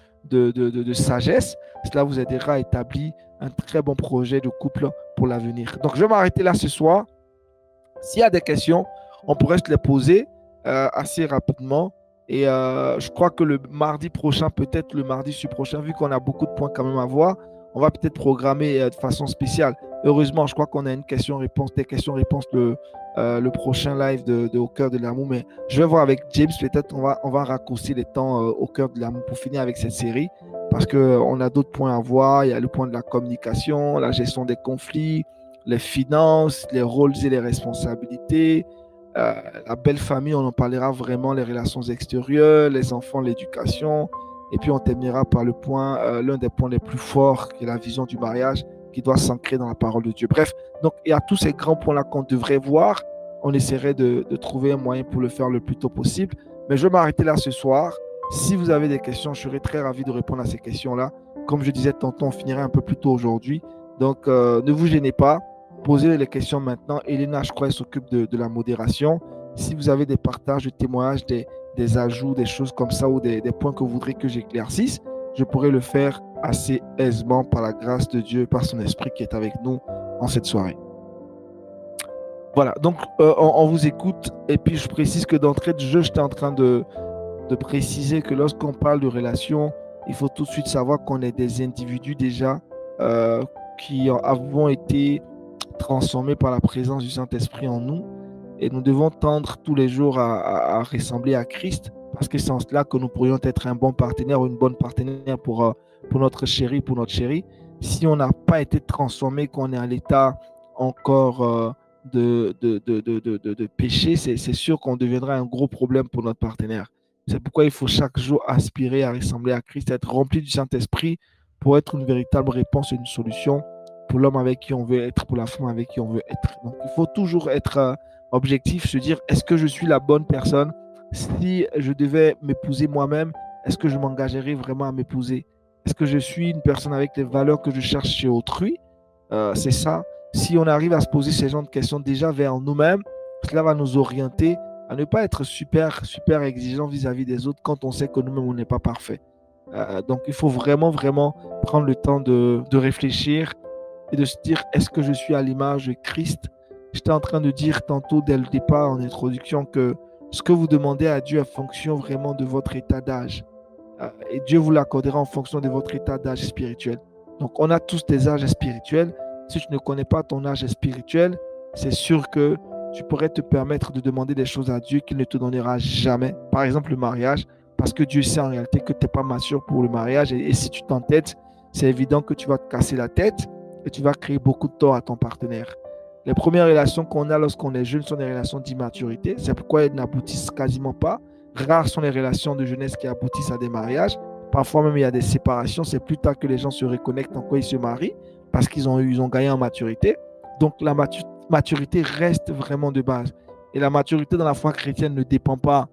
sagesse. Cela vous aidera à établir un très bon projet de couple pour l'avenir. Donc, je vais m'arrêter là ce soir. S'il y a des questions, on pourrait se les poser assez rapidement. Et je crois que le mardi prochain, peut-être le mardi prochain, vu qu'on a beaucoup de points quand même à voir, on va peut-être programmer de façon spéciale. Heureusement, je crois qu'on a une question-réponse, des questions-réponses le prochain live de Au cœur de l'amour. Mais je vais voir avec James, peut-être on va raccourcir les temps au cœur de l'amour pour finir avec cette série. Parce qu'on a d'autres points à voir. Il y a le point de la communication, la gestion des conflits, les finances, les rôles et les responsabilités. La belle famille, on en parlera vraiment, les relations extérieures, les enfants, l'éducation. Et puis on terminera par l'un des points les plus forts, qui est la vision du mariage, qui doit s'ancrer dans la parole de Dieu. Bref, donc il y a tous ces grands points-là qu'on devrait voir. On essaierait de trouver un moyen pour le faire le plus tôt possible. Mais je vais m'arrêter là ce soir. Si vous avez des questions, je serai très ravi de répondre à ces questions-là. Comme je disais tantôt, on finirait un peu plus tôt aujourd'hui. Donc, ne vous gênez pas. Posez les questions maintenant. Elena, je crois, elle s'occupe de la modération. Si vous avez des partages, des témoignages, des ajouts, des choses comme ça ou des points que vous voudrez que j'éclaircisse, je pourrais le faire assez aisément par la grâce de Dieu, par son esprit qui est avec nous en cette soirée. Voilà, donc on vous écoute. Et puis, je précise que d'entrée de jeu, j'étais en train de préciser que lorsqu'on parle de relation, il faut tout de suite savoir qu'on est des individus déjà qui avons été transformés par la présence du Saint-Esprit en nous Et nous devons tendre tous les jours à ressembler à Christ, parce que c'est en cela que nous pourrions être un bon partenaire ou une bonne partenaire pour notre chéri, pour notre chérie. Si on n'a pas été transformé, qu'on est à l'état encore de péché, c'est sûr qu'on deviendra un gros problème pour notre partenaire. C'est pourquoi il faut chaque jour aspirer à ressembler à Christ, être rempli du Saint-Esprit pour être une véritable réponse et une solution pour l'homme avec qui on veut être, pour la femme avec qui on veut être. Donc, il faut toujours être objectif, se dire, est-ce que je suis la bonne personne? Si je devais m'épouser moi-même, est-ce que je m'engagerais vraiment à m'épouser? Est-ce que je suis une personne avec les valeurs que je cherche chez autrui? C'est ça. Si on arrive à se poser ces genres de questions déjà vers nous-mêmes, cela va nous orienter à ne pas être super, super exigeant vis-à-vis des autres quand on sait que nous-mêmes, on n'est pas parfait. Donc, il faut vraiment, vraiment prendre le temps de réfléchir et de se dire, est-ce que je suis à l'image de Christ? J'étais en train de dire tantôt, dès le départ, en introduction, que ce que vous demandez à Dieu est en fonction vraiment de votre état d'âge. Et Dieu vous l'accordera en fonction de votre état d'âge spirituel. Donc, on a tous des âges spirituels. Si tu ne connais pas ton âge spirituel, c'est sûr que tu pourrais te permettre de demander des choses à Dieu qu'il ne te donnera jamais. Par exemple, le mariage, parce que Dieu sait en réalité que tu n'es pas mature pour le mariage. Et si tu t'entêtes, c'est évident que tu vas te casser la tête et tu vas créer beaucoup de tort à ton partenaire. Les premières relations qu'on a lorsqu'on est jeune sont des relations d'immaturité. C'est pourquoi elles n'aboutissent quasiment pas. Rares sont les relations de jeunesse qui aboutissent à des mariages. Parfois même, il y a des séparations. C'est plus tard que les gens se reconnectent en quoi ils se marient parce qu'ils ont gagné en maturité. Donc, la maturité reste vraiment de base. Et la maturité dans la foi chrétienne ne dépend pas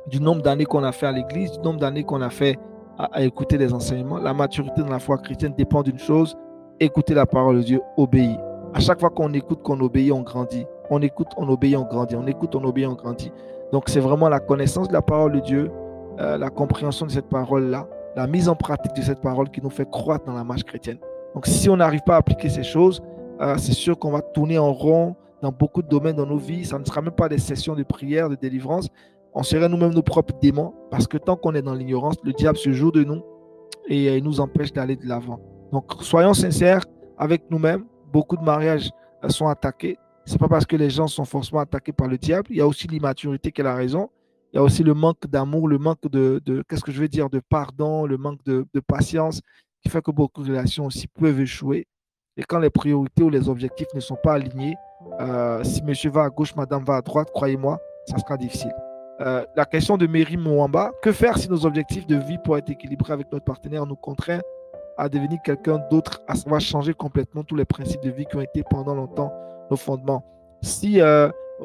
du nombre d'années qu'on a fait à l'église, du nombre d'années qu'on a fait à écouter les enseignements. La maturité dans la foi chrétienne dépend d'une chose, écouter la parole de Dieu, obéir. À chaque fois qu'on écoute, qu'on obéit, on grandit. On écoute, on obéit, on grandit. On écoute, on obéit, on grandit. Donc, c'est vraiment la connaissance de la parole de Dieu, la compréhension de cette parole-là, la mise en pratique de cette parole qui nous fait croître dans la marche chrétienne. Donc, si on n'arrive pas à appliquer ces choses, c'est sûr qu'on va tourner en rond dans beaucoup de domaines dans nos vies. Ça ne sera même pas des sessions de prière, de délivrance. On serait nous-mêmes nos propres démons parce que tant qu'on est dans l'ignorance, le diable se joue de nous et il nous empêche d'aller de l'avant. Donc, soyons sincères avec nous-mêmes. Beaucoup de mariages sont attaqués. Ce n'est pas parce que les gens sont forcément attaqués par le diable. Il y a aussi l'immaturité qui est la raison. Il y a aussi le manque d'amour, le manque qu'est-ce que je veux dire, de pardon, le manque de patience qui fait que beaucoup de relations aussi peuvent échouer. Et quand les priorités ou les objectifs ne sont pas alignés, si monsieur va à gauche, madame va à droite, croyez-moi, ça sera difficile. La question de Mary Mwamba, que faire si nos objectifs de vie pour être équilibrés avec notre partenaire nous contraignent à devenir quelqu'un d'autre, à savoir changer complètement tous les principes de vie qui ont été pendant longtemps nos fondements. Si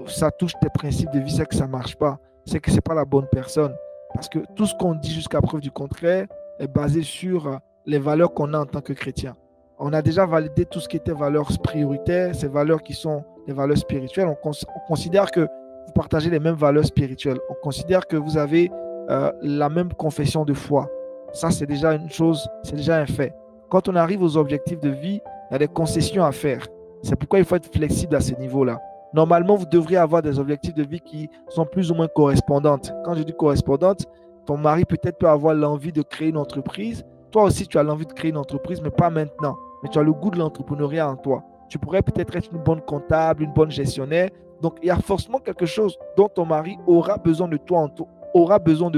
ça touche tes principes de vie, c'est que ça ne marche pas, c'est que ce n'est pas la bonne personne. Parce que tout ce qu'on dit jusqu'à preuve du contraire est basé sur les valeurs qu'on a en tant que chrétien. On a déjà validé tout ce qui était valeurs prioritaires, ces valeurs qui sont les valeurs spirituelles. On considère que vous partagez les mêmes valeurs spirituelles. On considère que vous avez la même confession de foi. Ça, c'est déjà une chose, c'est déjà un fait. Quand on arrive aux objectifs de vie, il y a des concessions à faire. C'est pourquoi il faut être flexible à ce niveau-là. Normalement, vous devriez avoir des objectifs de vie qui sont plus ou moins correspondantes. Quand je dis correspondantes, ton mari peut-être peut avoir l'envie de créer une entreprise. Toi aussi, tu as l'envie de créer une entreprise, mais pas maintenant. Mais tu as le goût de l'entrepreneuriat en toi. Tu pourrais peut-être être une bonne comptable, une bonne gestionnaire. Donc, il y a forcément quelque chose dont ton mari aura besoin de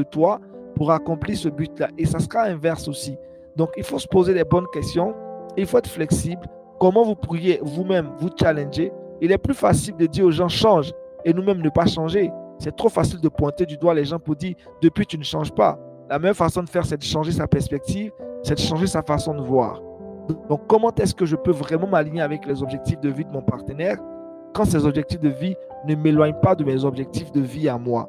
toi, pour accomplir ce but-là. Et ça sera inverse aussi. Donc, il faut se poser les bonnes questions. Il faut être flexible. Comment vous pourriez vous-même vous challenger? Il est plus facile de dire aux gens change et nous-mêmes ne pas changer. C'est trop facile de pointer du doigt les gens pour dire depuis tu ne changes pas. La meilleure façon de faire, c'est de changer sa perspective, c'est de changer sa façon de voir. Donc, comment est-ce que je peux vraiment m'aligner avec les objectifs de vie de mon partenaire quand ces objectifs de vie ne m'éloignent pas de mes objectifs de vie à moi?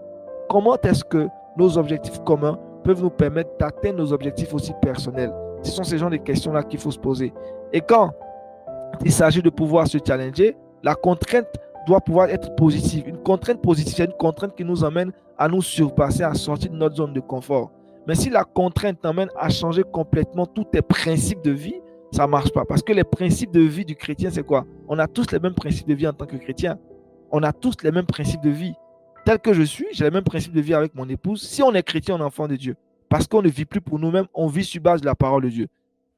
Comment est-ce que nos objectifs communs peuvent nous permettre d'atteindre nos objectifs aussi personnels? Ce sont ces genres de questions-là qu'il faut se poser. Et quand il s'agit de pouvoir se challenger, la contrainte doit pouvoir être positive. Une contrainte positive, c'est une contrainte qui nous amène à nous surpasser, à sortir de notre zone de confort. Mais si la contrainte t'amène à changer complètement tous tes principes de vie, ça ne marche pas. Parce que les principes de vie du chrétien, c'est quoi? On a tous les mêmes principes de vie en tant que chrétien. On a tous les mêmes principes de vie. Tel que je suis, j'ai les mêmes principes de vie avec mon épouse. Si on est chrétien, on est enfant de Dieu. Parce qu'on ne vit plus pour nous-mêmes, on vit sur base de la parole de Dieu.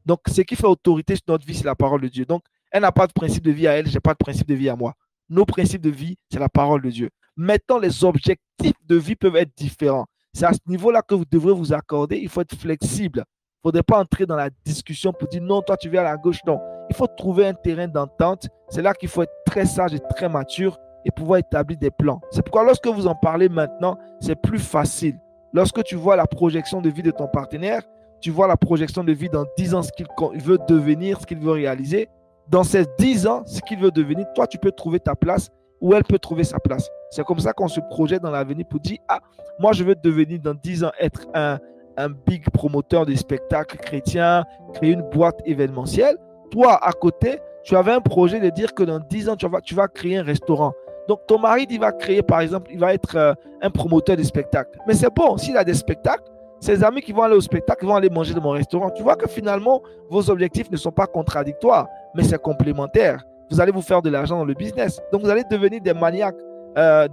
Donc, ce qui fait autorité sur notre vie, c'est la parole de Dieu. Donc, elle n'a pas de principe de vie à elle, je n'ai pas de principe de vie à moi. nos principes de vie, c'est la parole de Dieu. Maintenant, les objectifs de vie peuvent être différents. C'est à ce niveau-là que vous devrez vous accorder. Il faut être flexible. Il ne faudrait pas entrer dans la discussion pour dire non, toi tu viens à la gauche. Non, il faut trouver un terrain d'entente. C'est là qu'il faut être très sage et très mature et pouvoir établir des plans. C'est pourquoi lorsque vous en parlez maintenant, c'est plus facile. Lorsque tu vois la projection de vie de ton partenaire, tu vois la projection de vie dans 10 ans, ce qu'il veut devenir, ce qu'il veut réaliser. Dans ces 10 ans, ce qu'il veut devenir, toi, tu peux trouver ta place ou elle peut trouver sa place. C'est comme ça qu'on se projette dans l'avenir pour dire, ah, moi, je veux devenir dans 10 ans être un big promoteur de spectacles chrétiens, créer une boîte événementielle. Toi, à côté, tu avais un projet de dire que dans 10 ans, tu vas créer un restaurant. Donc, ton mari, il va créer, par exemple, il va être un promoteur de spectacles. Mais c'est bon, s'il a des spectacles, ses amis qui vont aller au spectacle vont aller manger dans mon restaurant. Tu vois que finalement, vos objectifs ne sont pas contradictoires, mais c'est complémentaire. Vous allez vous faire de l'argent dans le business. Donc, vous allez devenir des maniaques,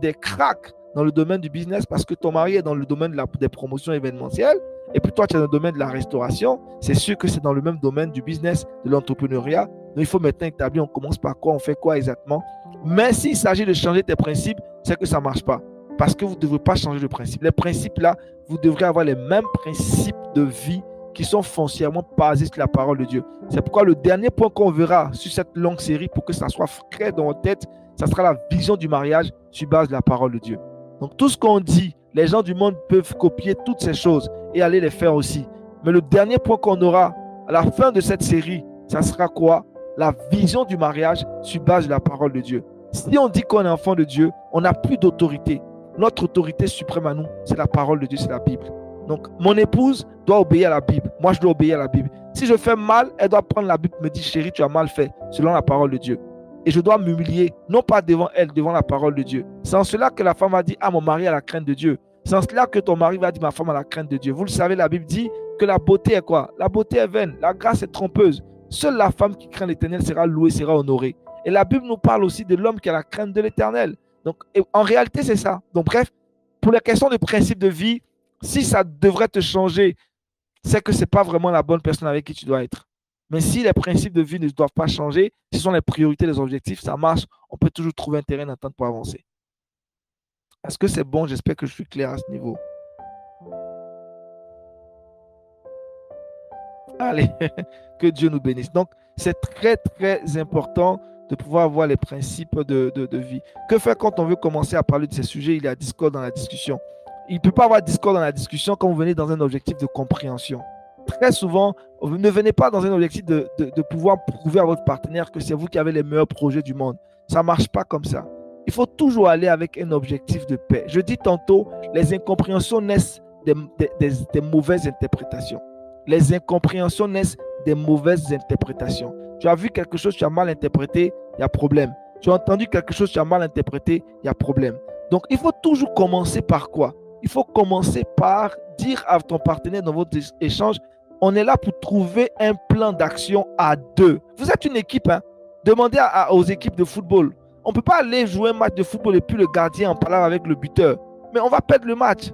des cracks dans le domaine du business parce que ton mari est dans le domaine des promotions événementielles et puis toi, tu es dans le domaine de la restauration. C'est sûr que c'est dans le même domaine du business, de l'entrepreneuriat. Donc, il faut maintenant établir, on commence par quoi, on fait quoi exactement. Mais s'il s'agit de changer tes principes, c'est que ça ne marche pas. Parce que vous ne devrez pas changer de principe. Les principes là, vous devrez avoir les mêmes principes de vie qui sont foncièrement basés sur la parole de Dieu. C'est pourquoi le dernier point qu'on verra sur cette longue série, pour que ça soit frais dans votre tête, ça sera la vision du mariage sur base de la parole de Dieu. Donc tout ce qu'on dit, les gens du monde peuvent copier toutes ces choses et aller les faire aussi. Mais le dernier point qu'on aura à la fin de cette série, ça sera quoi? La vision du mariage sur base de la parole de Dieu. Si on dit qu'on est enfant de Dieu, on n'a plus d'autorité. Notre autorité suprême à nous, c'est la parole de Dieu, c'est la Bible. Donc, mon épouse doit obéir à la Bible. Moi, je dois obéir à la Bible. Si je fais mal, elle doit prendre la Bible et me dire, chérie, tu as mal fait, selon la parole de Dieu. Et je dois m'humilier, non pas devant elle, devant la parole de Dieu. C'est en cela que la femme a dit, ah, mon mari a la crainte de Dieu. C'est en cela que ton mari va dire, ma femme a la crainte de Dieu. Vous le savez, la Bible dit que la beauté est quoi? La beauté est vaine, la grâce est trompeuse. Seule la femme qui craint l'Éternel sera louée, sera honorée. Et la Bible nous parle aussi de l'homme qui a la crainte de l'Éternel. Donc, en réalité, c'est ça. Donc, bref, pour les questions de principe de vie, si ça devrait te changer, c'est que ce n'est pas vraiment la bonne personne avec qui tu dois être. Mais si les principes de vie ne doivent pas changer, ce sont les priorités, les objectifs, ça marche, on peut toujours trouver un terrain d'entente pour avancer. Est-ce que c'est bon? J'espère que je suis clair à ce niveau. Allez, que Dieu nous bénisse. Donc, c'est très, très important de pouvoir avoir les principes de vie. Que faire quand on veut commencer à parler de ces sujets? Il y a discorde dans la discussion. Il ne peut pas avoir discorde dans la discussion quand vous venez dans un objectif de compréhension. Très souvent, vous ne venez pas dans un objectif de pouvoir prouver à votre partenaire que c'est vous qui avez les meilleurs projets du monde. Ça ne marche pas comme ça. Il faut toujours aller avec un objectif de paix. Je dis tantôt, les incompréhensions naissent des mauvaises interprétations. Les incompréhensions naissent des mauvaises interprétations. Tu as vu quelque chose, tu as mal interprété, il y a problème. Tu as entendu quelque chose, tu as mal interprété, il y a problème. Donc, il faut toujours commencer par quoi? Il faut commencer par dire à ton partenaire dans votre échange, on est là pour trouver un plan d'action à deux. Vous êtes une équipe, hein? Demandez aux équipes de football. On ne peut pas aller jouer un match de football et puis le gardien en parlant avec le buteur. Mais on va perdre le match.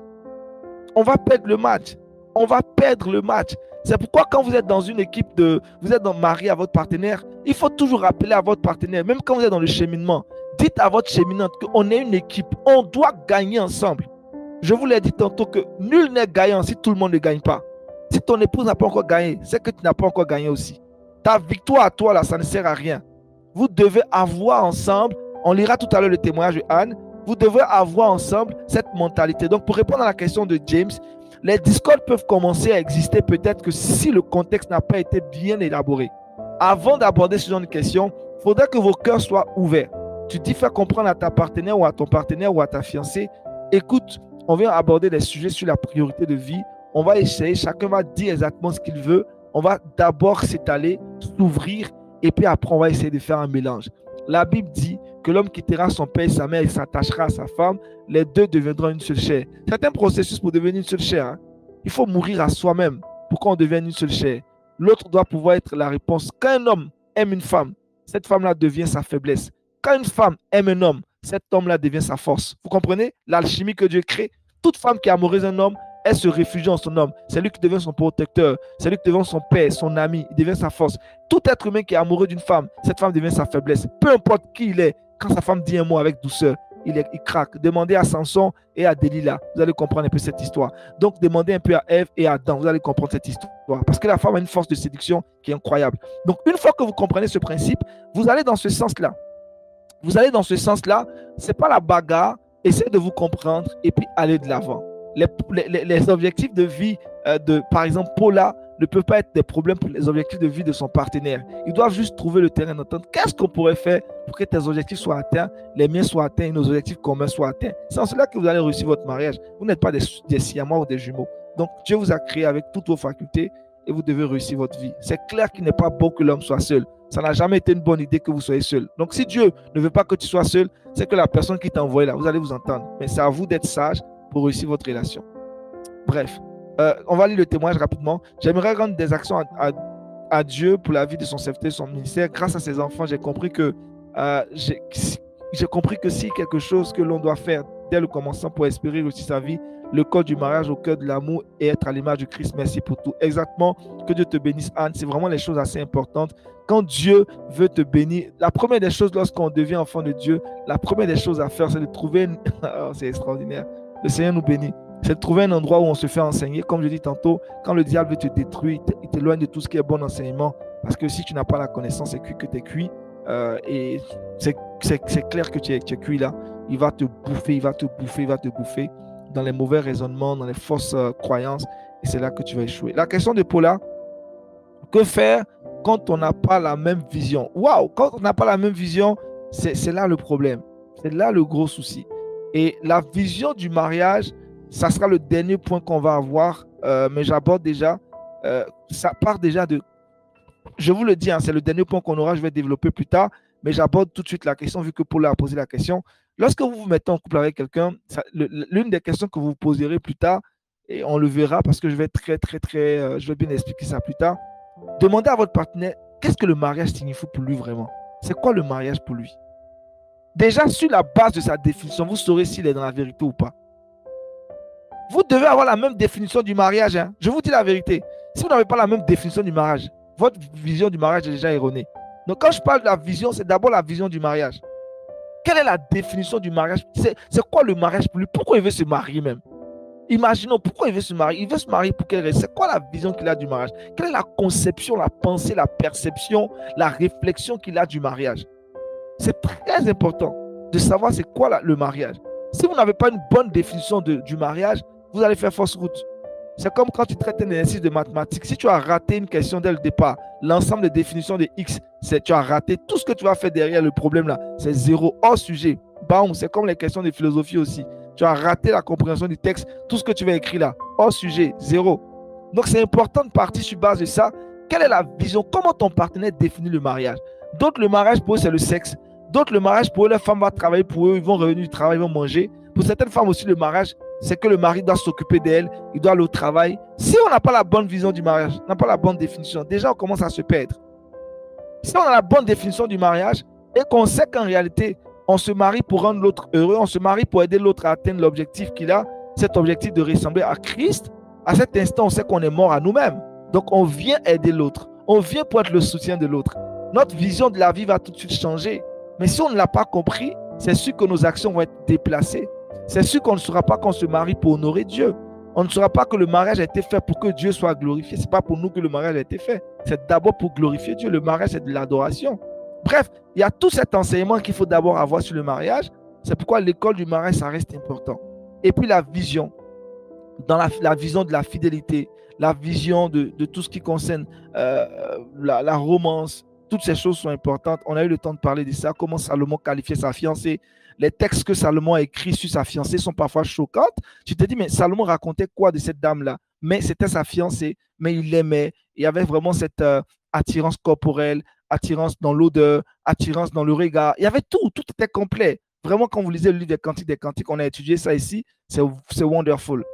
On va perdre le match. On va perdre le match. C'est pourquoi quand vous êtes dans une équipe vous êtes marié à votre partenaire, il faut toujours rappeler à votre partenaire, même quand vous êtes dans le cheminement, dites à votre cheminante qu'on est une équipe. On doit gagner ensemble. Je vous l'ai dit tantôt que nul n'est gagnant si tout le monde ne gagne pas. Si ton épouse n'a pas encore gagné, c'est que tu n'as pas encore gagné aussi. Ta victoire à toi, là, ça ne sert à rien. Vous devez avoir ensemble, on lira tout à l'heure le témoignage de Anne, vous devez avoir ensemble cette mentalité. Donc, pour répondre à la question de James, les discordes peuvent commencer à exister peut-être que si le contexte n'a pas été bien élaboré. Avant d'aborder ce genre de questions, il faudrait que vos cœurs soient ouverts. Tu dis, fais comprendre à ta partenaire ou à ton partenaire ou à ta fiancée, écoute, on vient aborder des sujets sur la priorité de vie. On va essayer, chacun va dire exactement ce qu'il veut. On va d'abord s'étaler, s'ouvrir, et puis après, on va essayer de faire un mélange. La Bible dit que l'homme quittera son père et sa mère et s'attachera à sa femme. Les deux deviendront une seule chair. C'est un processus pour devenir une seule chair. Hein. Il faut mourir à soi-même pour qu'on devienne une seule chair. L'autre doit pouvoir être la réponse. Quand un homme aime une femme, cette femme-là devient sa faiblesse. Quand une femme aime un homme, cet homme-là devient sa force. Vous comprenez l'alchimie que Dieu crée? Toute femme qui est amoureuse d'un homme, elle se réfugie en son homme. C'est lui qui devient son protecteur. C'est lui qui devient son père, son ami. Il devient sa force. Tout être humain qui est amoureux d'une femme, cette femme devient sa faiblesse. Peu importe qui il est, quand sa femme dit un mot avec douceur, il craque. Demandez à Samson et à Delilah, vous allez comprendre un peu cette histoire. Donc, demandez un peu à Ève et à Adam, vous allez comprendre cette histoire. Parce que la femme a une force de séduction qui est incroyable. Donc, une fois que vous comprenez ce principe, vous allez dans ce sens-là. Vous allez dans ce sens-là, ce n'est pas la bagarre, essayez de vous comprendre et puis allez de l'avant. Les objectifs de vie par exemple, Paula ne peuvent pas être des problèmes pour les objectifs de vie de son partenaire. Ils doivent juste trouver le terrain d'entente. Qu'est-ce qu'on pourrait faire pour que tes objectifs soient atteints, les miens soient atteints et nos objectifs communs soient atteints? C'est en cela que vous allez réussir votre mariage. Vous n'êtes pas des siamois ou des jumeaux. Donc, Dieu vous a créé avec toutes vos facultés et vous devez réussir votre vie. C'est clair qu'il n'est pas bon que l'homme soit seul. Ça n'a jamais été une bonne idée que vous soyez seul. Donc, si Dieu ne veut pas que tu sois seul, c'est que la personne qui t'a envoyé là, vous allez vous entendre. Mais c'est à vous d'être sage pour réussir votre relation. Bref, on va lire le témoignage rapidement. J'aimerais rendre des actions à Dieu pour la vie de son serviteur, son ministère. Grâce à ses enfants, j'ai compris que si quelque chose que l'on doit faire dès le commencement pour espérer réussir sa vie, le code du mariage au cœur de l'amour et être à l'image du Christ. Merci pour tout. Exactement. Que Dieu te bénisse, Anne. C'est vraiment les choses assez importantes. Quand Dieu veut te bénir, la première des choses lorsqu'on devient enfant de Dieu, la première des choses à faire, c'est de trouver... Oh, c'est extraordinaire. Le Seigneur nous bénit. C'est de trouver un endroit où on se fait enseigner. Comme je dis tantôt, quand le diable veut te détruire, il t'éloigne de tout ce qui est bon enseignement. Parce que si tu n'as pas la connaissance, c'est cuit que tu es cuit. Et c'est clair que tu es cuit là. Il va te bouffer, il va te bouffer dans les mauvais raisonnements, dans les fausses croyances. Et c'est là que tu vas échouer. La question de Paula, que faire quand on n'a pas la même vision? Waouh, quand on n'a pas la même vision, c'est là le problème. C'est là le gros souci. Et la vision du mariage, ça sera le dernier point qu'on va avoir. Mais j'aborde déjà, ça part déjà de... Je vous le dis, hein, c'est le dernier point qu'on aura, je vais développer plus tard. Mais j'aborde tout de suite la question, vu que Paula a posé la question. Lorsque vous vous mettez en couple avec quelqu'un, l'une des questions que vous vous poserez plus tard, et on le verra parce que je vais je vais bien expliquer ça plus tard. Demandez à votre partenaire, qu'est-ce que le mariage signifie pour lui vraiment? C'est quoi le mariage pour lui? Déjà, sur la base de sa définition, vous saurez s'il est dans la vérité ou pas. Vous devez avoir la même définition du mariage. Hein. Je vous dis la vérité. Si vous n'avez pas la même définition du mariage, votre vision du mariage est déjà erronée. Donc, quand je parle de la vision, c'est d'abord la vision du mariage. Quelle est la définition du mariage? C'est quoi le mariage pour lui? Pourquoi il veut se marier même? Imaginons, pourquoi il veut se marier? Il veut se marier pour quelle raison? C'est quoi la vision qu'il a du mariage? Quelle est la conception, la pensée, la perception, la réflexion qu'il a du mariage? C'est très important de savoir c'est quoi le mariage. Si vous n'avez pas une bonne définition du mariage, vous allez faire fausse route. C'est comme quand tu traites un exercice de mathématiques. Si tu as raté une question dès le départ, l'ensemble de définitions de X, tu as raté tout ce que tu vas faire derrière le problème là. C'est zéro hors sujet. Bam, c'est comme les questions de philosophie aussi. Tu as raté la compréhension du texte. Tout ce que tu vas écrire là, hors sujet, zéro. Donc c'est important de partir sur base de ça. Quelle est la vision? Comment ton partenaire définit le mariage? D'autres, le mariage pour eux, c'est le sexe. D'autres, le mariage pour eux, la femme va travailler pour eux, ils vont revenir du travail, ils vont manger. Pour certaines femmes aussi, le mariage, c'est que le mari doit s'occuper d'elle, il doit aller au travail. Si on n'a pas la bonne vision du mariage, on n'a pas la bonne définition, déjà on commence à se perdre. Si on a la bonne définition du mariage et qu'on sait qu'en réalité, on se marie pour rendre l'autre heureux, on se marie pour aider l'autre à atteindre l'objectif qu'il a, cet objectif de ressembler à Christ, à cet instant, on sait qu'on est mort à nous-mêmes. Donc on vient aider l'autre, on vient pour être le soutien de l'autre. Notre vision de la vie va tout de suite changer. Mais si on ne l'a pas compris, c'est sûr que nos actions vont être déplacées. C'est sûr qu'on ne saura pas qu'on se marie pour honorer Dieu. On ne saura pas que le mariage a été fait pour que Dieu soit glorifié. Ce n'est pas pour nous que le mariage a été fait. C'est d'abord pour glorifier Dieu. Le mariage, c'est de l'adoration. Bref, il y a tout cet enseignement qu'il faut d'abord avoir sur le mariage. C'est pourquoi l'école du mariage, ça reste important. Et puis la vision. Dans la vision de la fidélité, la vision de tout ce qui concerne la romance, toutes ces choses sont importantes. On a eu le temps de parler de ça, comment Salomon qualifiait sa fiancée. Les textes que Salomon a écrits sur sa fiancée sont parfois choquants. Tu te dis, mais Salomon racontait quoi de cette dame-là? Mais c'était sa fiancée, mais il l'aimait. Il y avait vraiment cette attirance corporelle, attirance dans l'odeur, attirance dans le regard. Il y avait tout était complet. Vraiment, quand vous lisez le livre des Cantiques, on a étudié ça ici, c'est wonderful.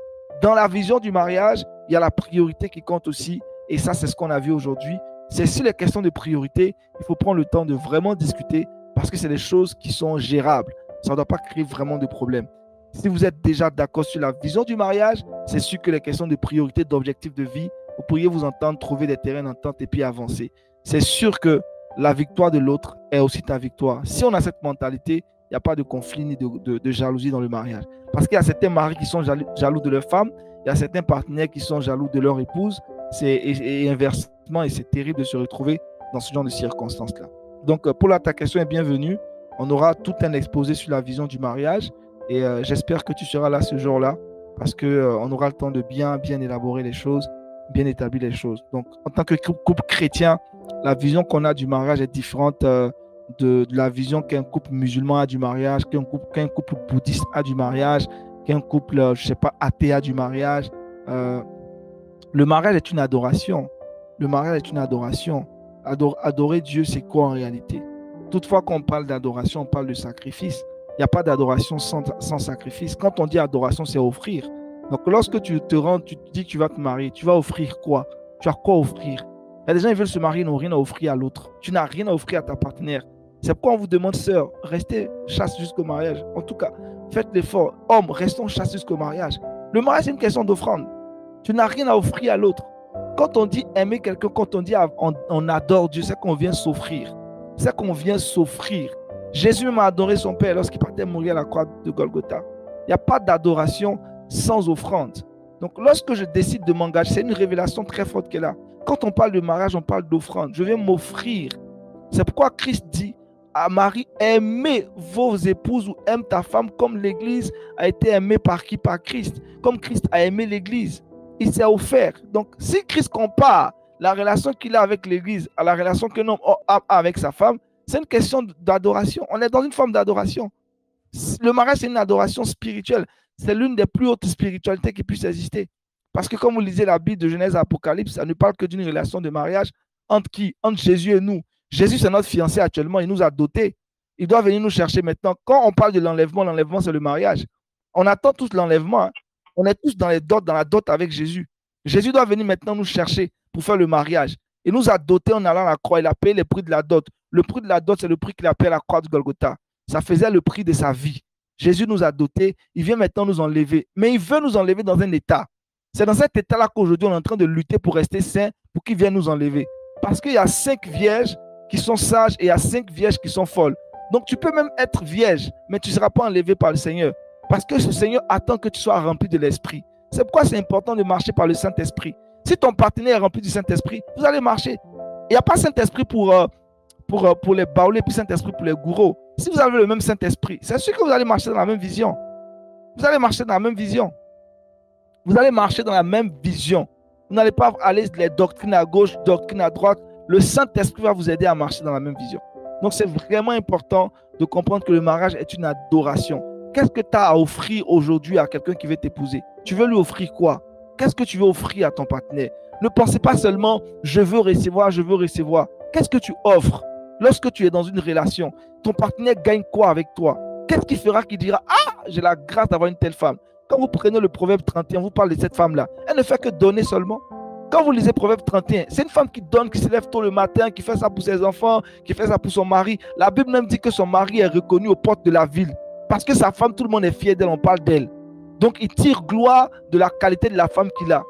Dans la vision du mariage, il y a la priorité qui compte aussi. Et ça, c'est ce qu'on a vu aujourd'hui. C'est sur les questions de priorité, il faut prendre le temps de vraiment discuter parce que c'est des choses qui sont gérables. Ça ne doit pas créer vraiment de problèmes. Si vous êtes déjà d'accord sur la vision du mariage, c'est sûr que les questions de priorité, d'objectifs de vie, vous pourriez vous entendre, trouver des terrains d'entente et puis avancer. C'est sûr que la victoire de l'autre est aussi ta victoire. Si on a cette mentalité, il n'y a pas de conflit ni de jalousie dans le mariage. Parce qu'il y a certains maris qui sont jaloux de leur femme, il y a certains partenaires qui sont jaloux de leur épouse, et inversement, et c'est terrible de se retrouver dans ce genre de circonstances-là. Donc, Paul, ta question est bienvenue. On aura tout un exposé sur la vision du mariage, et j'espère que tu seras là ce jour-là, parce qu'on aura le temps de bien élaborer les choses, bien établir les choses. Donc, en tant que couple chrétien, la vision qu'on a du mariage est différente de la vision qu'un couple musulman a du mariage, qu'un couple bouddhiste a du mariage, qu'un couple, je ne sais pas, athée a du mariage. Le mariage est une adoration. Le mariage est une adoration. Adorer Dieu, c'est quoi en réalité? Toutefois, quand on parle d'adoration, on parle de sacrifice. Il n'y a pas d'adoration sans sacrifice. Quand on dit adoration, c'est offrir. Donc, lorsque tu te rends, tu te dis que tu vas te marier, tu vas offrir quoi? Tu as quoi offrir? Il y a des gens qui veulent se marier, ils n'ont rien à offrir à l'autre. Tu n'as rien à offrir à ta partenaire. C'est pourquoi on vous demande, sœur, restez chaste jusqu'au mariage. En tout cas, faites l'effort. Hommes, restons chastes jusqu'au mariage. Le mariage, c'est une question d'offrande. Tu n'as rien à offrir à l'autre. Quand on dit aimer quelqu'un, quand on dit on adore Dieu, c'est qu'on vient s'offrir. C'est qu'on vient s'offrir. Jésus m'a adoré son Père lorsqu'il partait mourir à la croix de Golgotha. Il n'y a pas d'adoration sans offrande. Donc, lorsque je décide de m'engager, c'est une révélation très forte qu'elle a. Quand on parle de mariage, on parle d'offrande. Je viens m'offrir. C'est pourquoi Christ dit à Marie, aimez vos épouses ou aime ta femme comme l'Église a été aimée par qui? Par Christ. Comme Christ a aimé l'Église. Il s'est offert. Donc, si Christ compare la relation qu'il a avec l'Église à la relation qu'un homme a avec sa femme, c'est une question d'adoration. On est dans une forme d'adoration. Le mariage, c'est une adoration spirituelle. C'est l'une des plus hautes spiritualités qui puisse exister. Parce que comme vous lisez la Bible de Genèse à Apocalypse, ça ne parle que d'une relation de mariage entre qui? Entre Jésus et nous. Jésus, c'est notre fiancé actuellement. Il nous a dotés. Il doit venir nous chercher maintenant. Quand on parle de l'enlèvement, c'est le mariage. On attend tous l'enlèvement. Hein. On est tous dans la dot avec Jésus. Jésus doit venir maintenant nous chercher pour faire le mariage. Il nous a dotés en allant à la croix. Il a payé le prix de la dot. Le prix de la dot, c'est le prix qu'il a payé à la croix de Golgotha. Ça faisait le prix de sa vie. Jésus nous a dotés. Il vient maintenant nous enlever. Mais il veut nous enlever dans un état. C'est dans cet état-là qu'aujourd'hui, on est en train de lutter pour rester saints, pour qu'il vienne nous enlever. Parce qu'il y a 5 vierges qui sont sages et il y a 5 vierges qui sont folles. Donc, tu peux même être vierge, mais tu ne seras pas enlevé par le Seigneur. Parce que ce Seigneur attend que tu sois rempli de l'Esprit. C'est pourquoi c'est important de marcher par le Saint-Esprit. Si ton partenaire est rempli du Saint-Esprit, vous allez marcher. Il n'y a pas Saint-Esprit pour les baoulés, puis Saint-Esprit pour les gourous. Si vous avez le même Saint-Esprit, c'est sûr que vous allez marcher dans la même vision. Vous allez marcher dans la même vision. Vous allez marcher dans la même vision. Vous n'allez pas aller les doctrines à gauche, doctrines à droite. Le Saint-Esprit va vous aider à marcher dans la même vision. Donc, c'est vraiment important de comprendre que le mariage est une adoration. Qu'est-ce que tu as à offrir aujourd'hui à quelqu'un qui veut t'épouser? Tu veux lui offrir quoi? Qu'est-ce que tu veux offrir à ton partenaire? Ne pensez pas seulement « je veux recevoir, je veux recevoir ». Qu'est-ce que tu offres? Lorsque tu es dans une relation, ton partenaire gagne quoi avec toi? Qu'est-ce qui fera qu'il dira « ah, j'ai la grâce d'avoir une telle femme ». Quand vous prenez le Proverbe 31, vous parlez de cette femme-là. Elle ne fait que donner seulement. Quand vous lisez Proverbe 31, c'est une femme qui donne, qui se lève tôt le matin, qui fait ça pour ses enfants, qui fait ça pour son mari. La Bible même dit que son mari est reconnu aux portes de la ville. Parce que sa femme, tout le monde est fier d'elle, on parle d'elle. Donc, il tire gloire de la qualité de la femme qu'il a.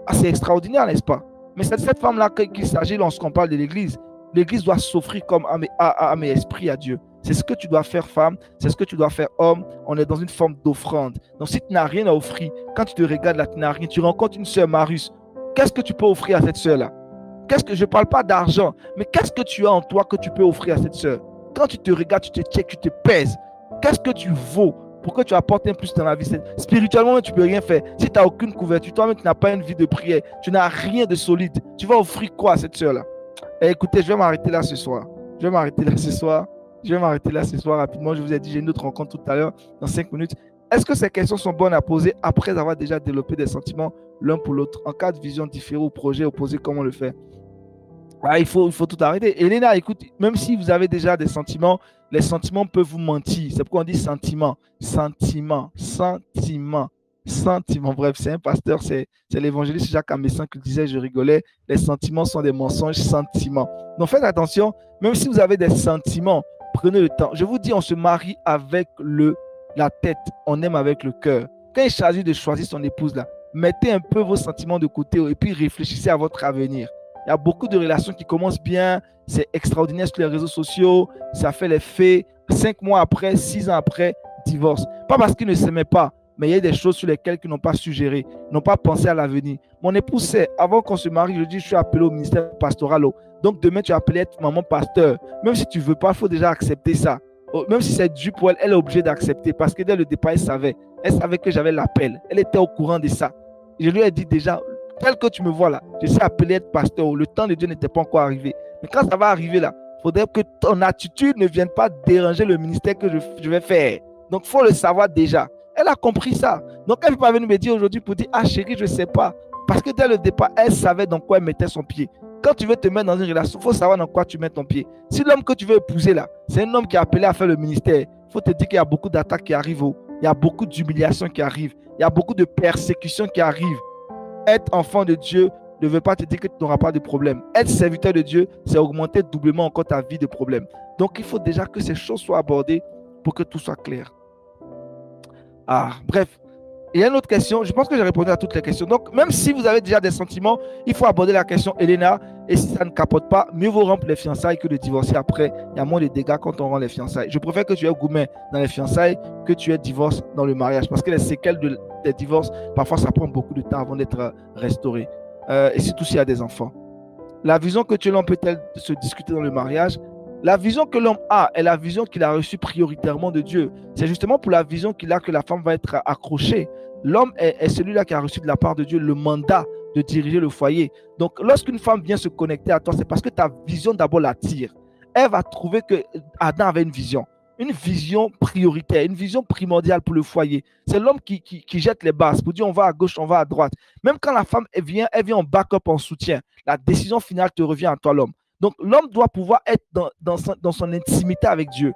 Ah, c'est extraordinaire, n'est-ce pas? Mais c'est de cette femme-là qu'il s'agit lorsqu'on parle de l'Église. L'Église doit s'offrir comme âme et esprit à Dieu. C'est ce que tu dois faire, femme. C'est ce que tu dois faire, homme. On est dans une forme d'offrande. Donc, si tu n'as rien à offrir, quand tu te regardes là, tu n'as rien. Tu rencontres une sœur Marius. Qu'est-ce que tu peux offrir à cette sœur-là? Je ne parle pas d'argent, mais qu'est-ce que tu as en toi que tu peux offrir à cette sœur? Quand tu te regardes, tu te checkes, tu te pèses. Qu'est-ce que tu vaux pour que tu apportes un plus dans la vie? Spirituellement, tu ne peux rien faire. Si tu n'as aucune couverture, toi-même, tu n'as pas une vie de prière. Tu n'as rien de solide. Tu vas offrir quoi à cette sœur-là? Écoutez, je vais m'arrêter là ce soir. Je vais m'arrêter là ce soir rapidement. Je vous ai dit, j'ai une autre rencontre tout à l'heure, dans 5 minutes. Est-ce que ces questions sont bonnes à poser après avoir déjà développé des sentiments l'un pour l'autre? En cas de vision différente ou projet opposé, comment on le fait? Il faut tout arrêter. Elena, écoute, même si vous avez déjà des sentiments, les sentiments peuvent vous mentir. C'est pourquoi on dit sentiment. Bref, c'est un pasteur, c'est l'évangéliste Jacques Amessin qui le disait, je rigolais. Les sentiments sont des mensonges, sentiments. Donc faites attention, même si vous avez des sentiments, prenez le temps. Je vous dis, on se marie avec la tête, on aime avec le cœur. Quand il s'agit de choisir son épouse, là, mettez un peu vos sentiments de côté et puis réfléchissez à votre avenir. Il y a beaucoup de relations qui commencent bien, c'est extraordinaire sur les réseaux sociaux, ça fait les faits. 5 mois après, 6 ans après, divorce. Pas parce qu'ils ne s'aimaient pas, mais il y a des choses sur lesquelles ils n'ont pas su gérer, n'ont pas pensé à l'avenir. Mon épouse sait, avant qu'on se marie, je dis, je suis appelé au ministère pastoral. Donc demain, tu es appelé à être maman pasteur. Même si tu ne veux pas, il faut déjà accepter ça. Même si c'est dur pour elle, elle est obligée d'accepter parce que dès le départ, elle savait. Elle savait que j'avais l'appel. Elle était au courant de ça. Je lui ai dit déjà, tel que tu me vois là, je suis appelé à être pasteur. Le temps de Dieu n'était pas encore arrivé. Mais quand ça va arriver là, il faudrait que ton attitude ne vienne pas déranger le ministère que je vais faire. Donc, il faut le savoir déjà. Elle a compris ça. Donc, elle ne peut pas venir me dire aujourd'hui pour dire, ah chérie, je ne sais pas. Parce que dès le départ, elle savait dans quoi elle mettait son pied. Quand tu veux te mettre dans une relation, il faut savoir dans quoi tu mets ton pied. Si l'homme que tu veux épouser là, c'est un homme qui est appelé à faire le ministère, il faut te dire qu'il y a beaucoup d'attaques qui arrivent. Il y a beaucoup d'humiliations qui arrivent. Il y a beaucoup de persécutions qui arrivent. Être enfant de Dieu ne veut pas te dire que tu n'auras pas de problème. Être serviteur de Dieu, c'est augmenter doublement encore ta vie de problème. Donc, il faut déjà que ces choses soient abordées pour que tout soit clair. Bref. Il y a une autre question. Je pense que j'ai répondu à toutes les questions. Donc, même si vous avez déjà des sentiments, il faut aborder la question Elena. Et si ça ne capote pas, mieux vaut rompre les fiançailles que de divorcer après. Il y a moins de dégâts quand on rompt les fiançailles. Je préfère que tu aies gourmet dans les fiançailles que tu aies divorce dans le mariage. Parce que les séquelles des divorces, parfois, ça prend beaucoup de temps avant d'être restauré. Et surtout s'il y a des enfants. La vision que tu l'homme peut-elle se discuter dans le mariage? La vision que l'homme a est la vision qu'il a reçue prioritairement de Dieu. C'est justement pour la vision qu'il a que la femme va être accrochée. L'homme est celui-là qui a reçu de la part de Dieu le mandat de diriger le foyer. Donc, lorsqu'une femme vient se connecter à toi, c'est parce que ta vision d'abord l'attire. Elle va trouver que Adam avait une vision prioritaire, une vision primordiale pour le foyer. C'est l'homme qui jette les bases pour dire on va à gauche, on va à droite. Même quand la femme elle vient en backup, en soutien. La décision finale te revient à toi, l'homme. Donc, l'homme doit pouvoir être dans son intimité avec Dieu.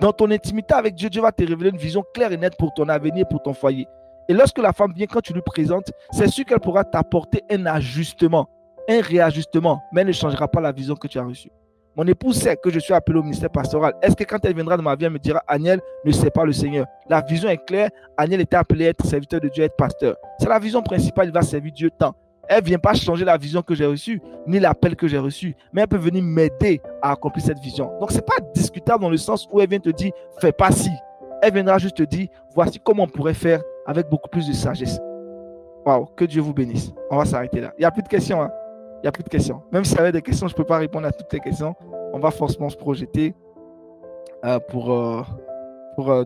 Dans ton intimité avec Dieu, Dieu va te révéler une vision claire et nette pour ton avenir, pour ton foyer. Et lorsque la femme vient, quand tu lui présentes, c'est sûr qu'elle pourra t'apporter un ajustement, un réajustement, mais elle ne changera pas la vision que tu as reçue. Mon épouse sait que je suis appelé au ministère pastoral. Est-ce que quand elle viendra dans ma vie, elle me dira, Aniel ne sait pas le Seigneur? La vision est claire. Aniel était appelé à être serviteur de Dieu, à être pasteur. C'est la vision principale, il va servir Dieu tant. Elle ne vient pas changer la vision que j'ai reçue, ni l'appel que j'ai reçu, mais elle peut venir m'aider à accomplir cette vision. Donc, ce n'est pas discutable dans le sens où elle vient te dire, fais pas ci. Elle viendra juste te dire, voici comment on pourrait faire avec beaucoup plus de sagesse. Waouh, que Dieu vous bénisse. On va s'arrêter là. Il n'y a plus de questions. Hein? Il n'y a plus de questions. Même si y avait des questions, je ne peux pas répondre à toutes les questions. On va forcément se projeter pour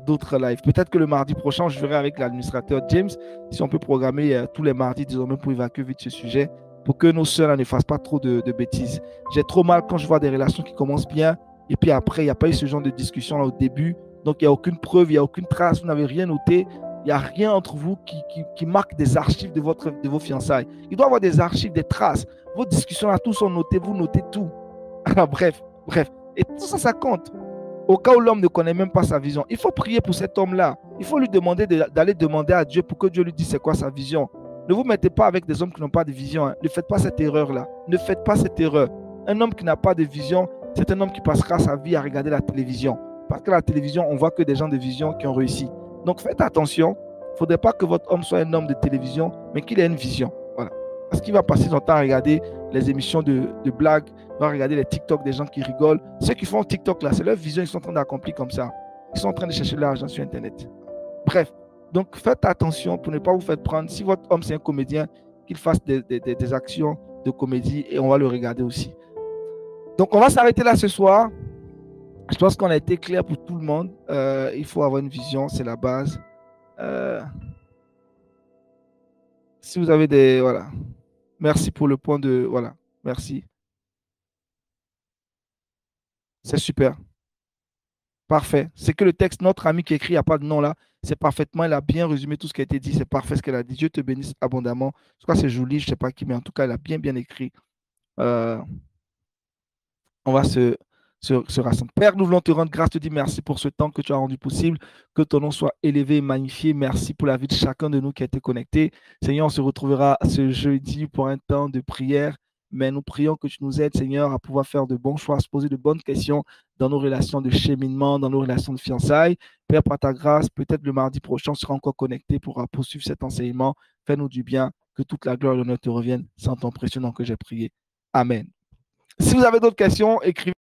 d'autres lives. Peut-être que le mardi prochain, je verrai avec l'administrateur James si on peut programmer tous les mardis, désormais, pour évacuer vite ce sujet, pour que nos sœurs ne fassent pas trop de bêtises. J'ai trop mal quand je vois des relations qui commencent bien, et puis après, il n'y a pas eu ce genre de discussion là au début. Donc, il n'y a aucune preuve, il n'y a aucune trace, vous n'avez rien noté. Il n'y a rien entre vous qui marque des archives de vos fiançailles. Il doit y avoir des archives, des traces. Vos discussions là, tous sont notés, vous notez tout. Bref. Et tout ça, ça compte. Au cas où l'homme ne connaît même pas sa vision, il faut prier pour cet homme-là. Il faut lui demander d'aller demander à Dieu pour que Dieu lui dise c'est quoi sa vision. Ne vous mettez pas avec des hommes qui n'ont pas de vision. Hein. Ne faites pas cette erreur-là. Ne faites pas cette erreur. Un homme qui n'a pas de vision, c'est un homme qui passera sa vie à regarder la télévision. Parce que la télévision, on voit que des gens de vision qui ont réussi. Donc faites attention. Il ne faudrait pas que votre homme soit un homme de télévision, mais qu'il ait une vision. Voilà. Parce qu'il va passer son temps à regarder les émissions de blagues, il va regarder les TikTok des gens qui rigolent. Ceux qui font TikTok là, c'est leur vision, ils sont en train d'accomplir comme ça. Ils sont en train de chercher l'argent sur Internet. Bref, donc faites attention pour ne pas vous faire prendre. Si votre homme c'est un comédien, qu'il fasse des actions de comédie et on va le regarder aussi. Donc on va s'arrêter là ce soir. Je pense qu'on a été clair pour tout le monde. Il faut avoir une vision, c'est la base. Si vous avez des... Voilà. Merci pour le point de... Voilà. Merci. C'est super. Parfait. C'est que le texte, notre ami qui écrit, il n'y a pas de nom là. C'est parfaitement, elle a bien résumé tout ce qui a été dit. C'est parfait ce qu'elle a dit. Dieu te bénisse abondamment. Je crois que c'est joli, je ne sais pas qui, mais en tout cas, elle a bien écrit. On va se rassembler. Père, nous voulons te rendre grâce, te dire merci pour ce temps que tu as rendu possible, que ton nom soit élevé et magnifié. Merci pour la vie de chacun de nous qui a été connecté. Seigneur, on se retrouvera ce jeudi pour un temps de prière, mais nous prions que tu nous aides, Seigneur, à pouvoir faire de bons choix, à se poser de bonnes questions dans nos relations de cheminement, dans nos relations de fiançailles. Père, par ta grâce, peut-être le mardi prochain, on sera encore connecté pour poursuivre cet enseignement. Fais-nous du bien, que toute la gloire et l'honneur te reviennent. C'est en ton précieux nom que j'ai prié. Amen. Si vous avez d'autres questions, écrivez.